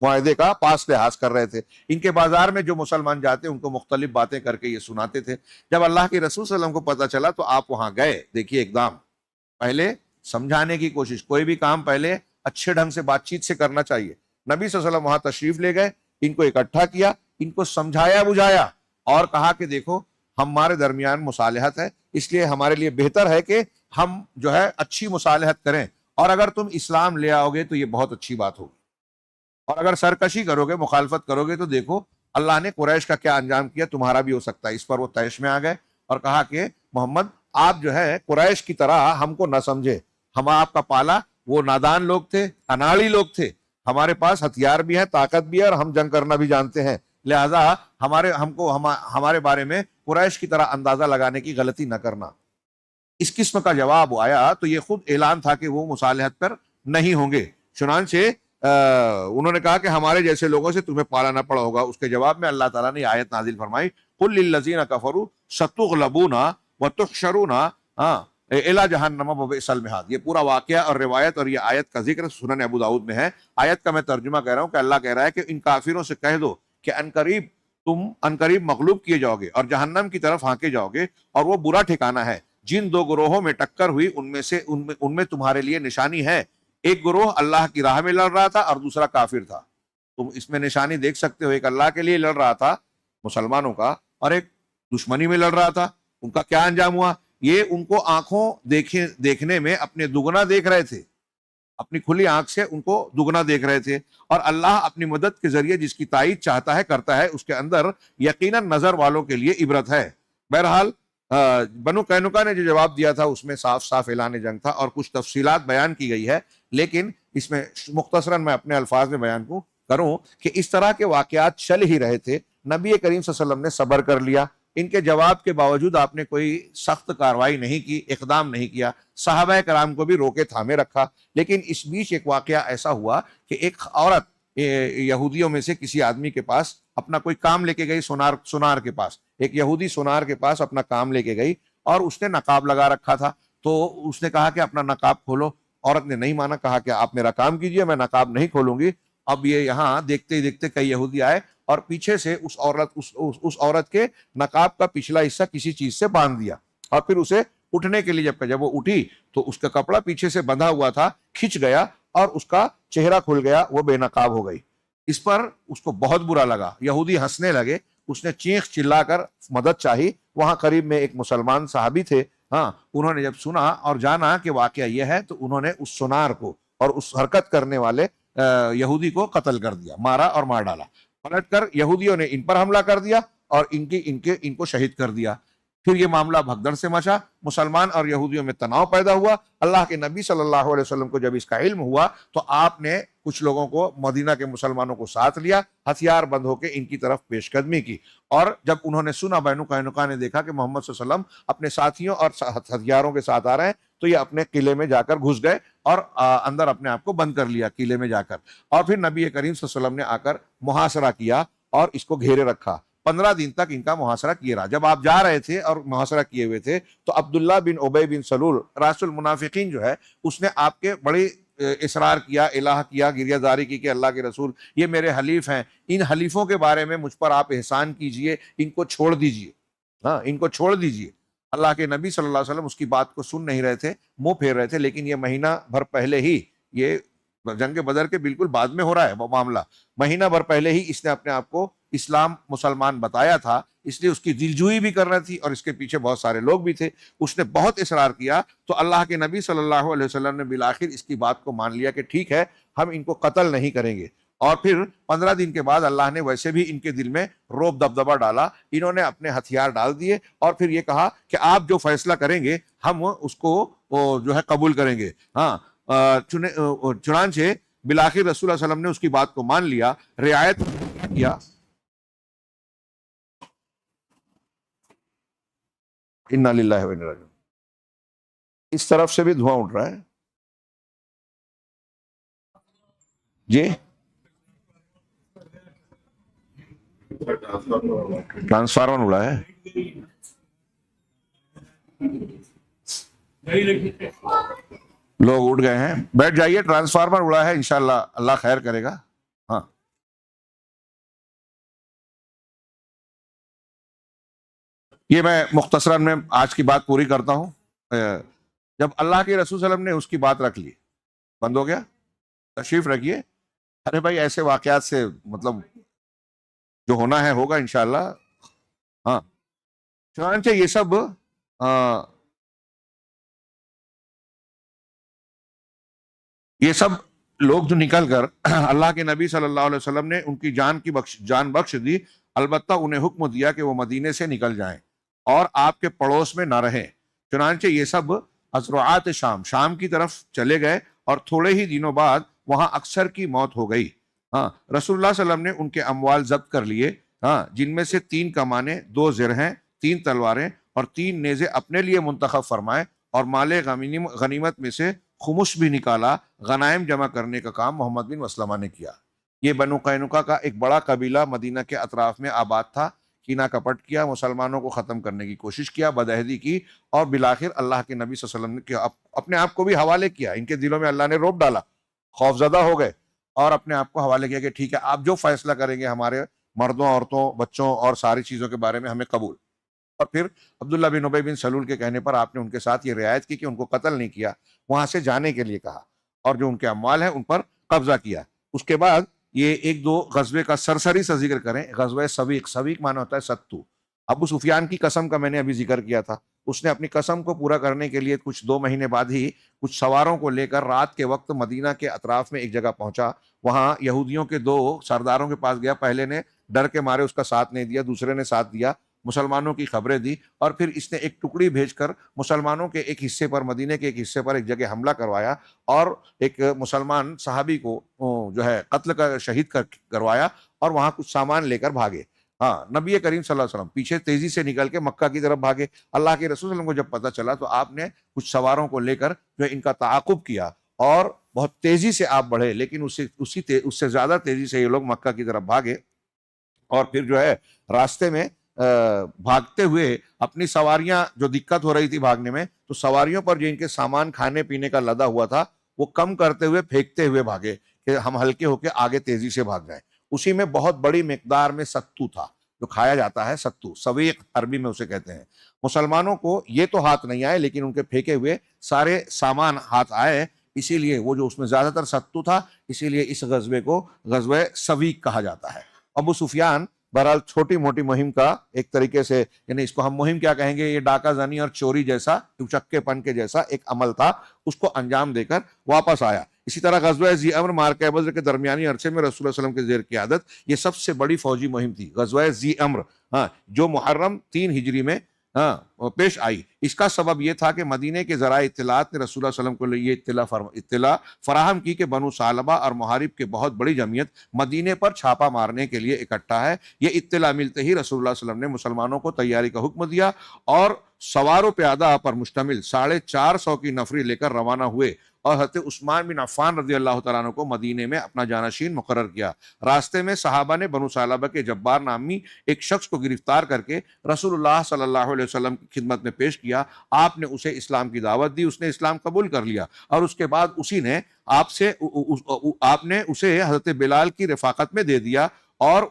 معاہدے کا پاس لحاظ کر رہے تھے. ان کے بازار میں جو مسلمان جاتے ان کو مختلف باتیں کر کے یہ سناتے تھے. جب اللہ کے رسول صلی اللہ علیہ وسلم کو پتہ چلا تو آپ وہاں گئے. دیکھیے اقدام, پہلے سمجھانے کی کوشش, کوئی بھی کام پہلے اچھے ڈھنگ سے بات چیت سے کرنا چاہیے. نبی صلی اللہ علیہ وسلم وہاں تشریف لے گئے, ان کو اکٹھا کیا, ان کو سمجھایا بجھایا اور کہا کہ دیکھو ہمارے درمیان مصالحت ہے, اس لیے ہمارے لیے بہتر ہے کہ ہم جو ہے اچھی مصالحت کریں, اور اگر تم اسلام لے آؤ گے تو یہ بہت اچھی بات ہوگی, اور اگر سرکشی کرو گے, مخالفت کرو گے, تو دیکھو اللہ نے قریش کا کیا انجام کیا, تمہارا بھی ہو سکتا ہے. اس پر وہ طیش میں آ گئے اور کہا کہ محمد آپ جو ہے قریش کی طرح ہم کو نہ سمجھے, ہم آپ کا پالا وہ نادان لوگ تھے, اناڑی لوگ تھے, ہمارے پاس ہتھیار بھی ہے, طاقت بھی ہے, اور ہم جنگ کرنا بھی جانتے ہیں, لہذا ہمارے بارے میں قریش کی طرح اندازہ لگانے کی غلطی نہ کرنا. اس قسم کا جواب آیا تو یہ خود اعلان تھا کہ وہ مصالحت پر نہیں ہوں گے. چنانچہ انہوں نے کہا کہ ہمارے جیسے لوگوں سے تمہیں پالا نہ پڑا ہوگا. اس کے جواب میں اللہ تعالیٰ نے آیت نازل فرمائی, قل للذین کفروا ستغلبون وتحشرون الی جہنم وبئس المہاد. یہ پورا واقعہ اور روایت اور یہ آیت کا ذکر سنن ابو داؤد میں ہے. آیت کا میں ترجمہ کہہ رہا ہوں کہ اللہ کہہ رہا ہے کہ ان کافروں سے کہہ دو کہ ان قریب تم عنقریب مغلوب کیے جاؤ گے اور جہنم کی طرف ہانکے جاؤ گے، اور وہ برا ٹھکانہ ہے۔ جن دو گروہوں میں ٹکر ہوئی ان میں تمہارے لیے نشانی ہے۔ ایک گروہ اللہ کی راہ میں لڑ رہا تھا اور دوسرا کافر تھا۔ تم اس میں نشانی دیکھ سکتے ہو، ایک اللہ کے لیے لڑ رہا تھا مسلمانوں کا، اور ایک دشمنی میں لڑ رہا تھا۔ ان کا کیا انجام ہوا؟ یہ ان کو آنکھوں دیکھنے میں اپنے دگنا دیکھ رہے تھے، اپنی کھلی آنکھ سے ان کو دگنا دیکھ رہے تھے، اور اللہ اپنی مدد کے ذریعے جس کی تائید چاہتا ہے کرتا ہے، اس کے اندر یقیناً نظر والوں کے لیے عبرت ہے۔ بہرحال بنو قینقاع نے جو جواب دیا تھا اس میں صاف صاف اعلان جنگ تھا، اور کچھ تفصیلات بیان کی گئی ہے، لیکن اس میں مختصراً میں اپنے الفاظ میں بیان کروں کہ اس طرح کے واقعات چل ہی رہے تھے، نبی کریم صلی اللہ علیہ وسلم نے صبر کر لیا۔ ان کے جواب کے باوجود آپ نے کوئی سخت کارروائی نہیں کی، اقدام نہیں کیا، صحابہ کرام کو بھی روکے تھامے رکھا۔ لیکن اس بیچ ایک واقعہ ایسا ہوا کہ ایک عورت یہودیوں میں سے کسی آدمی کے پاس اپنا کوئی کام لے کے گئی، سونار کے پاس، ایک یہودی سونار کے پاس اپنا کام لے کے گئی، اور اس نے نقاب لگا رکھا تھا۔ تو اس نے کہا کہ اپنا نقاب کھولو، عورت نے نہیں مانا، کہا کہ آپ میرا کام کیجئے، میں نقاب نہیں کھولوں گی۔ اب یہ یہاں دیکھتے ہی دیکھتے کئی یہودی آئے اور پیچھے سے اس عورت کے نقاب کا پچھلا حصہ کسی چیز سے باندھ دیا، اور پھر اسے اٹھنے کے لیے جب وہ اٹھی تو اس کا کپڑا پیچھے سے بندھا ہوا تھا کھنچ گیا، اور اس کا چہرہ کھل گیا، وہ بے نقاب ہو گئی۔ اس پر اس کو بہت برا لگا، یہودی ہنسنے لگے، اس نے چیخ چلا کر مدد چاہی۔ وہاں قریب میں ایک مسلمان صحابی تھے، انہوں نے جب سنا اور جانا کہ واقعہ یہ ہے، تو انہوں نے اس سونار کو اور اس حرکت کرنے والے یہودی کو قتل کر دیا، مارا اور مار ڈالا۔ پلٹ کر یہودیوں نے ان پر حملہ کر دیا اور ان کو شہید کر دیا۔ پھر یہ معاملہ بھگدڑ سے مچا، مسلمان اور یہودیوں میں تناؤ پیدا ہوا۔ اللہ کے نبی صلی اللہ علیہ وسلم کو جب اس کا علم ہوا تو آپ نے کچھ لوگوں کو، مدینہ کے مسلمانوں کو ساتھ لیا، ہتھیار بند ہو کے ان کی طرف پیش قدمی کی، اور جب انہوں نے سنا، بنو قینقاع نے دیکھا کہ محمد صلی اللہ علیہ وسلم اپنے ساتھیوں اور ہتھیاروں کے ساتھ آ رہے ہیں، تو یہ اپنے قلعے میں جا کر گھس گئے اور اندر اپنے آپ کو بند کر لیا قلعے میں جا کر، اور پھر نبی کریم صلی اللہ علیہ وسلم نے آ کر محاصرہ کیا اور اس کو گھیرے رکھا۔ 15 دن تک ان کا محاصرہ کیے رہا۔ جب آپ جا رہے تھے اور محاصرہ کیے ہوئے تھے تو عبداللہ بن ابی بن سلول راس المنافقین جو ہے، اس نے آپ کے بڑی اصرار کیا، الہ کیا، گریہ زاری کی کہ اللہ کے رسول یہ میرے حلیف ہیں، ان حلیفوں کے بارے میں مجھ پر آپ احسان کیجئے، ان کو چھوڑ دیجئے، ان کو چھوڑ دیجئے۔ اللہ کے نبی صلی اللہ علیہ وسلم اس کی بات کو سن نہیں رہے تھے، منہ پھیر رہے تھے، لیکن یہ مہینہ بھر پہلے ہی، یہ جنگ بدر کے بالکل بعد میں ہو رہا ہے وہ معاملہ، مہینہ بھر پہلے ہی اس نے اپنے آپ کو اسلام مسلمان بتایا تھا، اس لیے اس کی دلجوئی بھی کر رہی تھی، اور اس کے پیچھے بہت سارے لوگ بھی تھے۔ اس نے بہت اصرار کیا تو اللہ کے نبی صلی اللہ علیہ وسلم نے بالآخر اس کی بات کو مان لیا کہ ٹھیک ہے، ہم ان کو قتل نہیں کریں گے۔ اور پھر 15 دن کے بعد اللہ نے ویسے بھی ان کے دل میں روب دبدبہ ڈالا، انہوں نے اپنے ہتھیار ڈال دیے، اور پھر یہ کہا کہ آپ جو فیصلہ کریں گے ہم اس کو جو ہے قبول کریں گے۔ چنانچہ بالآخر رسول اللہ صلی اللہ علیہ وسلم نے اس کی بات کو مان لیا، رعایت کیا۔ انا للہ و انا الیہ راجعون۔ اس طرف سے بھی دھواں اٹھ رہا ہے جی، ٹرانسفارمر اڑا ہے۔ لوگ اٹھ گئے ہیں، بیٹھ جائیے، ٹرانسفارمر اڑا ہے، انشاءاللہ اللہ خیر کرے گا۔ ہاں، یہ میں مختصراً میں آج کی بات پوری کرتا ہوں۔ جب اللہ کے رسول صلی اللہ علیہ وسلم نے اس کی بات رکھ لی، بند ہو گیا، تشریف رکھیے۔ ارے بھائی، ایسے واقعات سے مطلب جو ہونا ہے ہوگا انشاءاللہ۔ ہاں، چنانچہ یہ سب لوگ جو نکل کر اللہ کے نبی صلی اللہ علیہ وسلم نے ان کی جان بخش دی، البتہ انہیں حکم دیا کہ وہ مدینے سے نکل جائیں اور آپ کے پڑوس میں نہ رہیں۔ چنانچہ یہ سب ازرعات شام کی طرف چلے گئے، اور تھوڑے ہی دنوں بعد وہاں اکثر کی موت ہو گئی۔ رسول اللہ صلی اللہ علیہ وسلم نے ان کے اموال ضبط کر لیے، جن میں سے 3 کمانیں، 2 زرہیں، 3 تلواریں اور 3 نیزے اپنے لیے منتخب فرمائے، اور مال غنیمت میں سے خمس بھی نکالا۔ غنائم جمع کرنے کا کام محمد بن مسلمہ نے کیا۔ یہ بنو قینقاع کا ایک بڑا قبیلہ مدینہ کے اطراف میں آباد تھا، کینہ کپٹ کیا، مسلمانوں کو ختم کرنے کی کوشش کیا، بدعہدی کی، اور بالآخر اللہ کے نبی صلی اللہ علیہ وسلم نے اپنے آپ کو بھی حوالے کیا۔ ان کے دلوں میں اللہ نے روب ڈالا، خوف زدہ ہو گئے، اور اپنے آپ کو حوالے کیا کہ ٹھیک ہے، آپ جو فیصلہ کریں گے ہمارے مردوں عورتوں بچوں اور ساری چیزوں کے بارے میں ہمیں قبول۔ اور پھر عبداللہ بن ابی بن سلول کے کہنے پر آپ نے ان کے ساتھ یہ رعایت کی کہ ان کو قتل نہیں کیا، وہاں سے جانے کے لیے کہا، اور جو ان کے اموال ہیں ان پر قبضہ کیا۔ اس کے بعد یہ ایک دو غزوے کا سرسری سا ذکر کریں۔ غزوہ سویق، سویق معنی ہوتا ہے ستو۔ ابو سفیان کی قسم کا میں نے ابھی ذکر کیا تھا، اس نے اپنی قسم کو پورا کرنے کے لیے کچھ 2 مہینے بعد ہی کچھ سواروں کو لے کر رات کے وقت مدینہ کے اطراف میں ایک جگہ پہنچا۔ وہاں یہودیوں کے 2 سرداروں کے پاس گیا، پہلے نے ڈر کے مارے اس کا ساتھ نہیں دیا، دوسرے نے ساتھ دیا، مسلمانوں کی خبریں دی، اور پھر اس نے ایک ٹکڑی بھیج کر مسلمانوں کے ایک حصے پر، مدینے کے ایک حصے پر ایک جگہ حملہ کروایا، اور ایک مسلمان صحابی کو جو ہے قتل کا شہید کروایا، اور وہاں کچھ سامان لے کر بھاگے۔ ہاں، نبی کریم صلی اللہ علیہ وسلم پیچھے تیزی سے نکل کے مکہ کی طرف بھاگے۔ اللہ کے رسول صلی اللہ علیہ وسلم کو جب پتہ چلا تو آپ نے کچھ سواروں کو لے کر جو ان کا تعاقب کیا، اور بہت تیزی سے آپ بڑھے، لیکن اس سے زیادہ تیزی سے یہ لوگ مکہ کی طرف بھاگے، اور پھر جو ہے راستے میں بھاگتے ہوئے اپنی سواریاں، جو دقت ہو رہی تھی بھاگنے میں، تو سواریوں پر جو ان کے سامان کھانے پینے کا لدا ہوا تھا وہ کم کرتے ہوئے پھینکتے ہوئے بھاگے کہ ہم ہلکے ہو کے آگے تیزی سے بھاگ جائیں۔ اسی میں بہت بڑی مقدار میں ستو تھا، جو کھایا جاتا ہے، ستو، سویق عربی میں اسے کہتے ہیں۔ مسلمانوں کو یہ تو ہاتھ نہیں آئے، لیکن ان کے پھینکے ہوئے سارے سامان ہاتھ آئے، اسی لیے وہ جو اس میں زیادہ تر ستو تھا، اسی لیے اس غزوے کو غزوہ سویق کہا جاتا ہے۔ ابو سفیان بہرحال چھوٹی موٹی مہم کا ایک طریقے سے، یعنی اس کو ہم مہم کیا کہیں گے، یہ ڈاکہ زنی اور چوری جیسا، چکے پن کے جیسا ایک عمل تھا، اس کو انجام دے کر واپس آیا۔ اسی طرح غزوہ ذی امر مارکہ بدر کے درمیانی عرصے میں رسول اللہ صلی اللہ علیہ وسلم کے زیر قیادت یہ سب سے بڑی فوجی مہم تھی، غزوہ ذی امر، جو محرم 3 ہجری میں پیش آئی۔ اس کا سبب یہ تھا کہ مدینہ کے ذرائع اطلاعات نے رسول اللہ صلی اللہ علیہ وسلم کو یہ اطلاع فراہم کی کہ بنو ثعلبہ اور محارب کی بہت بڑی جمعیت مدینے پر چھاپا مارنے کے لیے اکٹھا ہے۔ یہ اطلاع ملتے ہی رسول اللہ صلی اللہ علیہ وسلم نے مسلمانوں کو تیاری کا حکم دیا، اور سوار و پیادہ پر مشتمل 450 کی نفری لے کر روانہ ہوئے، اور حضرت عثمان بن عفان رضی اللہ تعالیٰ عنہ کو مدینے میں اپنا جانشین مقرر کیا۔ راستے میں صحابہ نے بنو ثعلبہ کے جبار نامی ایک شخص کو گرفتار کر کے رسول اللہ صلی اللہ علیہ وسلم کی خدمت میں پیش کیا۔ آپ نے اسے اسلام کی دعوت دی، اس نے اسلام قبول کر لیا، اور اس کے بعد اسی نے آپ نے اسے حضرت بلال کی رفاقت میں دے دیا، اور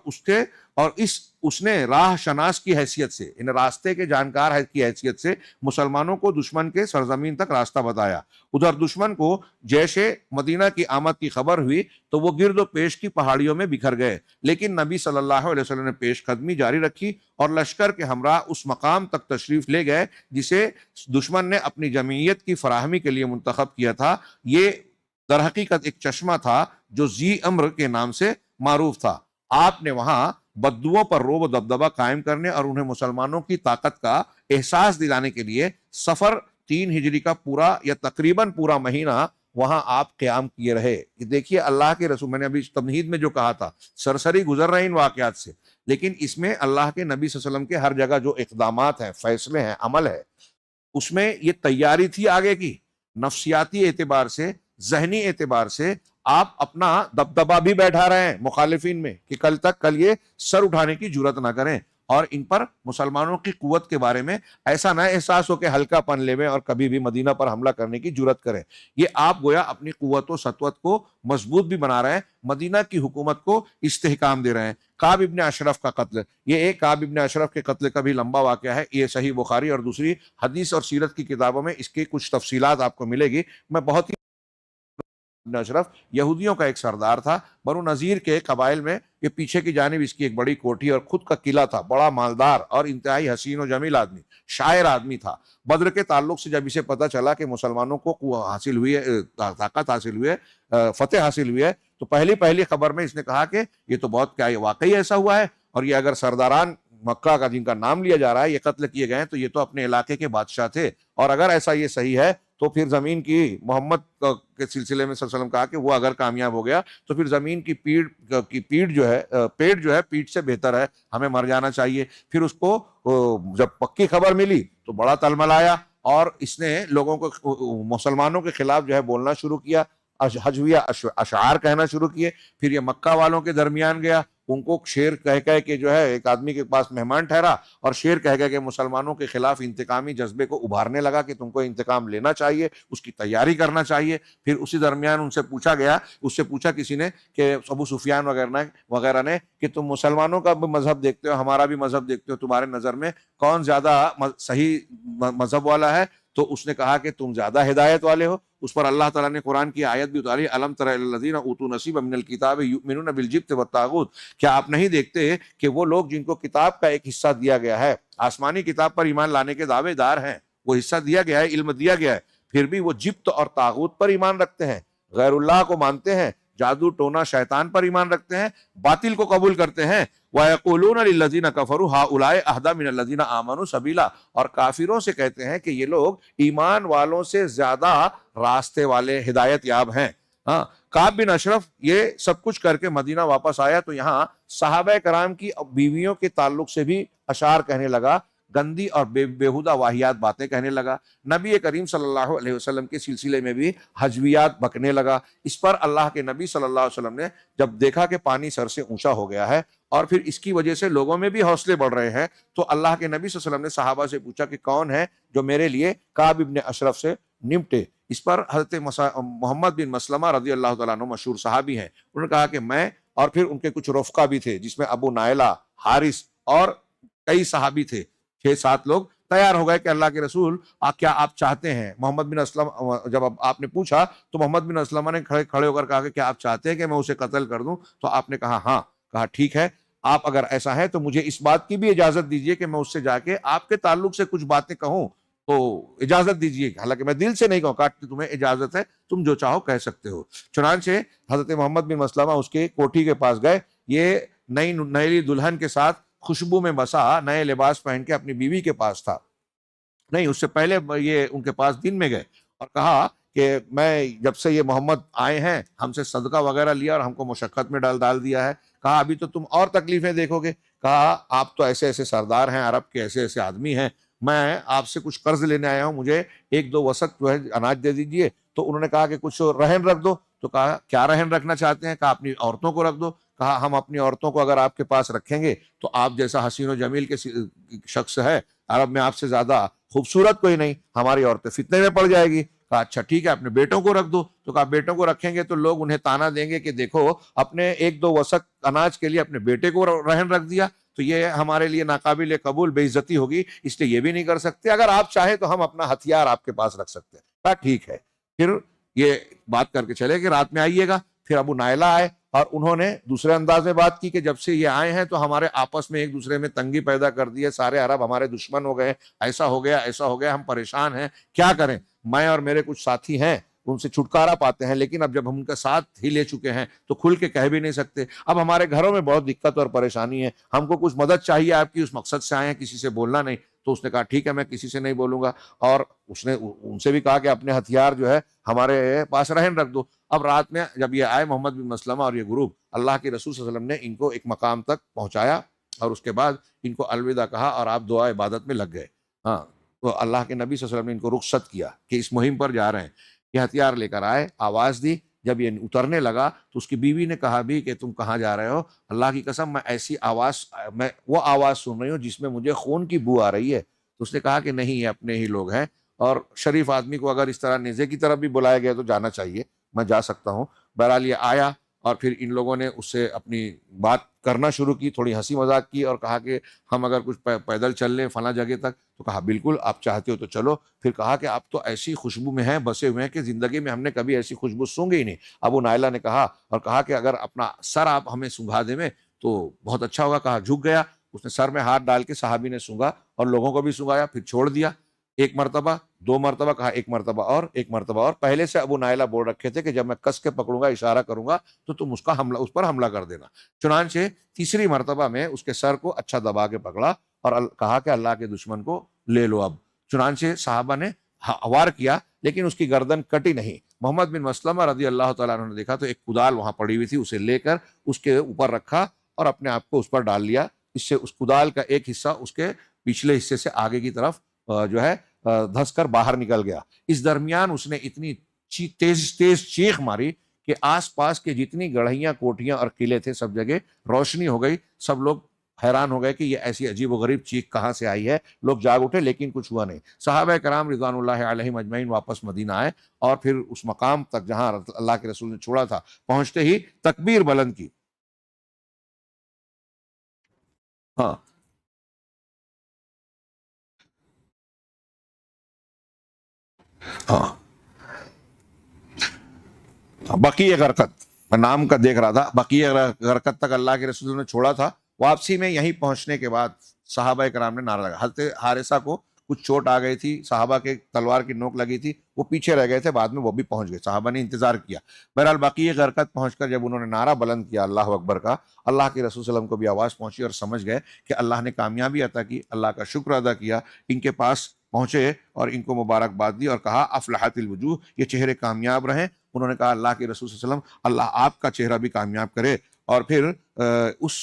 اس نے راہ شناس کی حیثیت سے، ان راستے کے جانکار کی حیثیت سے مسلمانوں کو دشمن کے سرزمین تک راستہ بتایا۔ ادھر دشمن کو جیش مدینہ کی آمد کی خبر ہوئی تو وہ گرد و پیش کی پہاڑیوں میں بکھر گئے، لیکن نبی صلی اللہ علیہ وسلم نے پیش قدمی جاری رکھی اور لشکر کے ہمراہ اس مقام تک تشریف لے گئے جسے دشمن نے اپنی جمعیت کی فراہمی کے لیے منتخب کیا تھا۔ یہ در حقیقت ایک چشمہ تھا جو ذی امر کے نام سے معروف تھا۔ آپ نے وہاں بدوؤں پر رعب و دبدبہ قائم کرنے اور انہیں مسلمانوں کی طاقت کا احساس دلانے کے لیے صفر 3 ہجری کا پورا یا تقریباً پورا مہینہ وہاں آپ قیام کیے رہے۔ یہ دیکھیے اللہ کے رسول، میں نے ابھی تمہید میں جو کہا تھا، سرسری گزر رہے ان واقعات سے، لیکن اس میں اللہ کے نبی صلی اللہ علیہ وسلم کے ہر جگہ جو اقدامات ہیں، فیصلے ہیں، عمل ہے، اس میں یہ تیاری تھی آگے کی، نفسیاتی اعتبار سے، ذہنی اعتبار سے آپ اپنا دبدبہ بھی بیٹھا رہے ہیں مخالفین میں کہ کل یہ سر اٹھانے کی جرات نہ کریں، اور ان پر مسلمانوں کی قوت کے بارے میں ایسا نہ احساس ہو کہ ہلکا پن لے اور کبھی بھی مدینہ پر حملہ کرنے کی جرات کریں۔ یہ آپ گویا اپنی قوت و سطوت کو مضبوط بھی بنا رہے ہیں، مدینہ کی حکومت کو استحکام دے رہے ہیں۔ کعب ابن اشرف کا قتل، یہ ایک کعب ابن اشرف کے قتل کا بھی لمبا واقعہ ہے، یہ صحیح بخاری اور دوسری حدیث اور سیرت کی کتابوں میں اس کی کچھ تفصیلات آپ کو ملے گی۔ میں بہت ہی ابن اشرف یہودیوں کا ایک سردار تھا، بنو نذیر کے قبائل میں یہ پیچھے کی جانب اس کی ایک بڑی کوٹھی اور خود کا قلعہ تھا، بڑا مالدار اور انتہائی حسین و جمیل آدمی، شاعر آدمی تھا۔ بدر کے تعلق سے جب اسے پتہ چلا کہ مسلمانوں کو حاصل ہوئی ہے، طاقت حاصل ہوئی ہے، فتح حاصل ہوئی ہے، تو پہلی خبر میں اس نے کہا کہ یہ تو بہت، کیا یہ واقعی ایسا ہوا ہے؟ اور یہ اگر سرداران مکہ کا جن کا نام لیا جا رہا ہے یہ قتل کیے گئے ہیں تو یہ تو اپنے علاقے کے بادشاہ تھے، اور اگر ایسا یہ صحیح ہے تو پھر زمین کی محمد کے سلسلے میں صلی اللہ علیہ وسلم کہا کہ وہ اگر کامیاب ہو گیا تو پھر زمین کی پیٹ جو ہے پیٹ سے بہتر ہے، ہمیں مر جانا چاہیے۔ پھر اس کو جب پکی خبر ملی تو بڑا تلملایا، اور اس نے لوگوں کو، مسلمانوں کے خلاف جو ہے بولنا شروع کیا، حجویہ اشعار کہنا شروع کیے۔ پھر یہ مکہ والوں کے درمیان گیا، ان کو شیر کہہ کے جو ہے ایک آدمی کے پاس مہمان ٹھہرا اور شیر کہہ کے مسلمانوں کے خلاف انتقامی جذبے کو ابھارنے لگا کہ تم کو انتقام لینا چاہیے، اس کی تیاری کرنا چاہیے۔ پھر اسی درمیان ان سے پوچھا گیا، اس سے پوچھا کسی نے کہ ابو سفیان وغیرہ نے کہ تم مسلمانوں کا بھی مذہب دیکھتے ہو، ہمارا بھی مذہب دیکھتے ہو، تمہارے نظر میں کون زیادہ صحیح مذہب والا ہے؟ تو اس نے کہا کہ تم زیادہ ہدایت والے ہو۔ اس پر اللہ تعالیٰ نے قرآن کی آیت بھی اتاری، الم تر الی الذین اوتوا نصیبا من الکتاب یؤمنون بالجبت والطاغوت، کیا آپ نہیں دیکھتے کہ وہ لوگ جن کو کتاب کا ایک حصہ دیا گیا ہے، آسمانی کتاب پر ایمان لانے کے دعوے دار ہیں، وہ حصہ دیا گیا ہے، علم دیا گیا ہے، پھر بھی وہ جبت اور طاغوت پر ایمان رکھتے ہیں، غیر اللہ کو مانتے ہیں، جادو ٹونا شیطان پر ایمان رکھتے ہیں، باطل کو قبول کرتے ہیں۔ وَيَقُولُونَ لِلَّذِينَ كَفَرُوا هَؤُلَاءِ أَهْدَىٰ مِنَ الَّذِينَ آمَنُوا سَبِيلًا، اور کافروں سے کہتے ہیں کہ یہ لوگ ایمان والوں سے زیادہ راستے والے ہدایت یاب ہیں۔ ہاں، کعب بن اشرف یہ سب کچھ کر کے مدینہ واپس آیا تو یہاں صحابہ کرام کی بیویوں کے تعلق سے بھی اشعار کہنے لگا، گندی اور بیہودہ واہیات باتیں کہنے لگا، نبی کریم صلی اللہ علیہ وسلم کے سلسلے میں بھی حجویات بکنے لگا۔ اس پر اللہ کے نبی صلی اللہ علیہ وسلم نے جب دیکھا کہ پانی سر سے اونچا ہو گیا ہے اور پھر اس کی وجہ سے لوگوں میں بھی حوصلے بڑھ رہے ہیں، تو اللہ کے نبی صلی اللہ علیہ وسلم نے صحابہ سے پوچھا کہ کون ہے جو میرے لیے کعب ابن اشرف سے نمٹے۔ اس پر حضرت محمد بن مسلمہ رضی اللہ تعالیٰ عنہ مشہور صحابی ہیں، انہوں نے کہا کہ میں، اور پھر ان کے کچھ رفقا بھی تھے جس میں ابو نائلہ، حارث اور کئی صحابی تھے، 6-7 لوگ تیار ہو گئے کہ اللہ کے رسول کیا آپ چاہتے ہیں؟ محمد بن اسلم جب آپ نے پوچھا تو محمد بن اسلمہ نے کھڑے ہو کر کہا کہ کیا آپ چاہتے ہیں کہ میں اسے قتل کر دوں؟ تو آپ نے کہا ہاں، کہا ٹھیک ہے، آپ اگر ایسا ہے تو مجھے اس بات کی بھی اجازت دیجئے کہ میں اس سے جا کے آپ کے تعلق سے کچھ باتیں کہوں، تو اجازت دیجئے، حالانکہ میں دل سے نہیں کہوں، کہ تمہیں اجازت ہے، تم جو چاہو کہہ سکتے ہو۔ چنانچہ حضرت محمد بن مسلمہ اس کے کوٹھی کے پاس گئے، یہ نئی دلہن کے ساتھ خوشبو میں بسا نئے لباس پہن کے اپنی بیوی کے پاس تھا، نہیں اس سے پہلے یہ ان کے پاس دن میں گئے اور کہا کہ میں جب سے یہ محمد آئے ہیں ہم سے صدقہ وغیرہ لیا اور ہم کو مشقت میں ڈال دیا ہے، کہا ابھی تو تم اور تکلیفیں دیکھو گے، کہا آپ تو ایسے ایسے سردار ہیں، عرب کے ایسے ایسے آدمی ہیں، میں آپ سے کچھ قرض لینے آیا ہوں، مجھے 1-2 وسق جو ہے اناج دے دیجئے۔ تو انہوں نے کہا کہ کچھ رہن رکھ دو، تو کہا کیا رہن رکھنا چاہتے ہیں؟ کہا اپنی عورتوں کو رکھ دو۔ کہا ہم اپنی عورتوں کو اگر آپ کے پاس رکھیں گے تو آپ جیسا حسین و جمیل کے شخص ہے عرب میں آپ سے زیادہ خوبصورت کوئی نہیں، ہماری عورتیں فتنے میں پڑ جائے گی۔ کہا اچھا ٹھیک ہے، اپنے بیٹوں کو رکھ دو۔ تو کہا بیٹوں کو رکھیں گے تو لوگ انہیں تانا دیں گے کہ دیکھو اپنے 1-2 وسق اناج کے لیے اپنے بیٹے کو رہن رکھ دیا، تو یہ ہمارے لیے ناقابل قبول بے عزتی ہوگی، اس لیے یہ بھی نہیں کر سکتے، اگر آپ چاہیں تو ہم اپنا ہتھیار آپ کے پاس رکھ سکتے ہیں۔ کہا ٹھیک ہے، پھر یہ بات کر کے چلے کہ رات میں آئیے گا۔ پھر ابو نائلہ آئے اور انہوں نے دوسرے انداز میں بات کی کہ جب سے یہ آئے ہیں تو ہمارے آپس میں ایک دوسرے میں تنگی پیدا کر دی ہے، سارے عرب ہمارے دشمن ہو گئے، ایسا ہو گیا، ہم پریشان ہیں، کیا کریں؟ میں اور میرے کچھ ساتھی ہیں ان سے چھٹکارا پاتے ہیں، لیکن اب جب ہم ان کا ساتھ ہی لے چکے ہیں تو کھل کے کہہ بھی نہیں سکتے، اب ہمارے گھروں میں بہت دقت اور پریشانی ہے، ہم کو کچھ مدد چاہیے آپ کی، اس مقصد سے آئے ہیں، کسی سے بولنا نہیں۔ تو اس نے کہا ٹھیک ہے، میں کسی سے نہیں بولوں گا، اور اس نے ان سے بھی کہا کہ اپنے ہتھیار جو ہے ہمارے پاس رہن رکھ دو۔ اب رات میں جب یہ آئے محمد بن مسلمہ اور یہ گروپ، اللہ کے رسول صلی اللہ علیہ وسلم نے ان کو ایک مقام تک پہنچایا اور اس کے بعد ان کو الوداع کہا اور آپ دعا عبادت میں لگ گئے۔ ہاں، تو اللہ کے نبی صلی اللہ علیہ وسلم نے ان کو رخصت کیا کہ اس مہم پر جا رہے ہیں، یہ ہتھیار لے کر آئے، آواز دی، جب یہ اترنے لگا تو اس کی بیوی نے کہا بھی کہ تم کہاں جا رہے ہو؟ اللہ کی قسم میں وہ آواز سن رہی ہوں جس میں مجھے خون کی بو آ رہی ہے۔ تو اس نے کہا کہ نہیں، یہ اپنے ہی لوگ ہیں، اور شریف آدمی کو اگر اس طرح نیزے کی طرف بھی بلایا گیا تو جانا چاہیے، میں جا سکتا ہوں۔ بہرحال یہ آیا اور پھر ان لوگوں نے اس سے اپنی بات کرنا شروع کی، تھوڑی ہنسی مذاق کی اور کہا کہ ہم اگر کچھ پیدل چل لیں فلاں جگہ تک، تو کہا بالکل آپ چاہتے ہو تو چلو۔ پھر کہا کہ آپ تو ایسی خوشبو میں ہیں، بسے ہوئے ہیں کہ زندگی میں ہم نے کبھی ایسی خوشبو سونگی ہی نہیں۔ ابو نائلہ نے کہا کہ اگر اپنا سر آپ ہمیں سونگھا دیں تو بہت اچھا ہوگا۔ کہا جھک گیا، اس نے سر میں ہاتھ ڈال کے صحابی نے سونگھا اور لوگوں کو بھی سونگایا، پھر چھوڑ دیا، 1 مرتبہ 2 مرتبہ، کہا 1 مرتبہ اور 1 مرتبہ اور۔ پہلے سے ابو نائلہ بول رکھے تھے کہ جب میں کس کے پکڑوں گا، اشارہ کروں گا تو تم اس پر حملہ کر دینا۔ چنانچہ تیسری مرتبہ میں اس کے سر کو اچھا دبا کے پکڑا اور کہا کہ اللہ کے دشمن کو لے لو اب۔ چنانچہ صحابہ نے وار کیا لیکن اس کی گردن کٹی نہیں۔ محمد بن مسلمہ رضی اللہ تعالیٰ عنہ نے دیکھا تو ایک کدال وہاں پڑی ہوئی تھی، اسے لے کر اس کے اوپر رکھا اور اپنے آپ کو اس پر ڈال لیا، اس سے اس کدال کا ایک حصہ اس کے پچھلے حصے سے آگے کی طرف جو ہے دھس کر باہر نکل گیا۔ اس درمیان اس نے اتنی تیز چیخ ماری کہ آس پاس کے جتنی گڑھیاں کوٹھیاں اور قلعے تھے سب جگہ روشنی ہو گئی. سب لوگ حیران ہو گئے کہ یہ ایسی عجیب و غریب چیخ کہاں سے آئی ہے. لوگ جاگ اٹھے لیکن کچھ ہوا نہیں. صحابہ کرام رضوان اللہ علیہم اجمعین واپس مدینہ آئے اور پھر اس مقام تک جہاں اللہ کے رسول نے چھوڑا تھا پہنچتے ہی تکبیر بلند کی. ہاں ہاں بقیع غرقت میں نام کا دیکھ رہا تھا. بقیع غرقت تک اللہ کے رسول نے چھوڑا تھا. واپسی میں یہیں پہنچنے کے بعد صحابہ کرام نے نعرہ لگا. حضرت حارثہ کو کچھ چوٹ آ گئی تھی, صحابہ کے تلوار کی نوک لگی تھی, وہ پیچھے رہ گئے تھے, بعد میں وہ بھی پہنچ گئے, صحابہ نے انتظار کیا. بہرحال بقیع غرقت پہنچ کر جب انہوں نے نعرہ بلند کیا اللہ اکبر کا, اللہ کے رسول صلی اللہ علیہ وسلم کو بھی آواز پہنچی اور سمجھ گئے کہ اللہ نے کامیابی عطا کی. اللہ کا شکر ادا کیا, ان کے پاس پہنچے اور ان کو مبارکباد دی اور کہا افلحت الوجوہ, یہ چہرے کامیاب رہیں. انہوں نے کہا اللہ کے رسول صلی اللہ علیہ وسلم اللہ آپ کا چہرہ بھی کامیاب کرے. اور پھر اس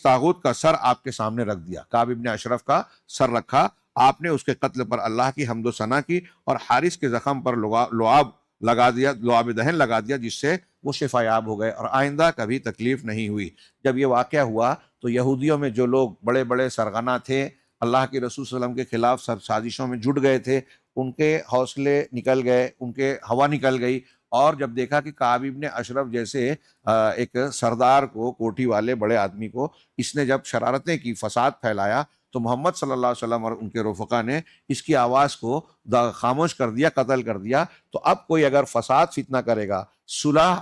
طاغوت کا سر آپ کے سامنے رکھ دیا. کعب ابن اشرف کا سر رکھا, آپ نے اس کے قتل پر اللہ کی حمد و ثنا کی اور حارث کے زخم پر لعاب لگا دیا, لعاب دہن لگا دیا, جس سے وہ شفا یاب ہو گئے اور آئندہ کبھی تکلیف نہیں ہوئی. جب یہ واقعہ ہوا تو یہودیوں میں جو لوگ بڑے بڑے سرغنہ تھے, اللہ کے رسول صلی اللہ علیہ وسلم کے خلاف سب سازشوں میں جٹ گئے تھے, ان کے حوصلے نکل گئے, ان کے ہوا نکل گئی. اور جب دیکھا کہ کعب ابن اشرف جیسے ایک سردار کو, کوٹھی والے بڑے آدمی کو, اس نے جب شرارتیں کی, فساد پھیلایا, تو محمد صلی اللہ علیہ وسلم اور ان کے رفقا نے اس کی آواز کو خاموش کر دیا, قتل کر دیا. تو اب کوئی اگر فساد فتنہ کرے گا, صلح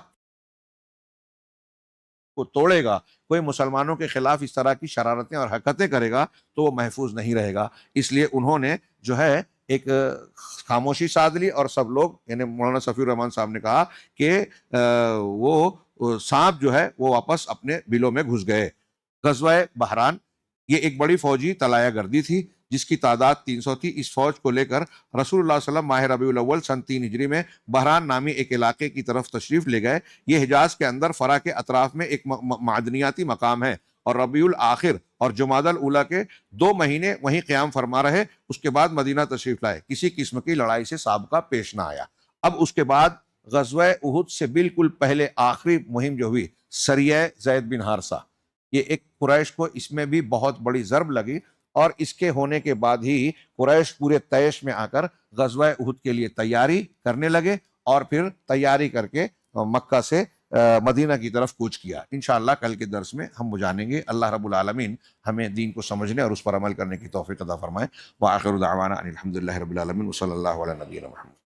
کو توڑے گا, کوئی مسلمانوں کے خلاف اس طرح کی شرارتیں اور حرکتیں کرے گا تو وہ محفوظ نہیں رہے گا. اس لیے انہوں نے جو ہے ایک خاموشی سادھ لی اور سب لوگ, یعنی مولانا صفی الرحمان صاحب نے کہا کہ وہ سانپ جو ہے وہ واپس اپنے بلوں میں گھس گئے. غزوہ بحران یہ ایک بڑی فوجی طلایہ گردی تھی جس کی تعداد 300 تھی. اس فوج کو لے کر رسول اللہ صلی اللہ علیہ وسلم ماہ ربیع الاول سن 3 ہجری میں بحران نامی ایک علاقے کی طرف تشریف لے گئے. یہ حجاز کے اندر فرا کے اطراف میں ایک معدنیاتی مقام ہے, اور ربیع الاخر اور جمادی الاولیٰ کے 2 مہینے وہیں قیام فرما رہے. اس کے بعد مدینہ تشریف لائے. کسی قسم کی لڑائی سے سابقہ پیش نہ آیا. اب اس کے بعد غزوہ احد سے بالکل پہلے آخری مہم جو ہوئی, سریہ زید بن حارثہ, یہ ایک قریش کو اس میں بھی بہت بڑی ضرب لگی, اور اس کے ہونے کے بعد ہی قریش پورے طیش میں آ کر غزوہ احد کے لیے تیاری کرنے لگے, اور پھر تیاری کر کے مکہ سے مدینہ کی طرف کوچ کیا. انشاءاللہ کل کے درس میں ہم وہ جانیں گے. اللہ رب العالمین ہمیں دین کو سمجھنے اور اس پر عمل کرنے کی توفیق عطا فرمائے. وآخر دعوانا ان الحمد للہ رب العالمین وصلی اللہ علی نبینا محمد.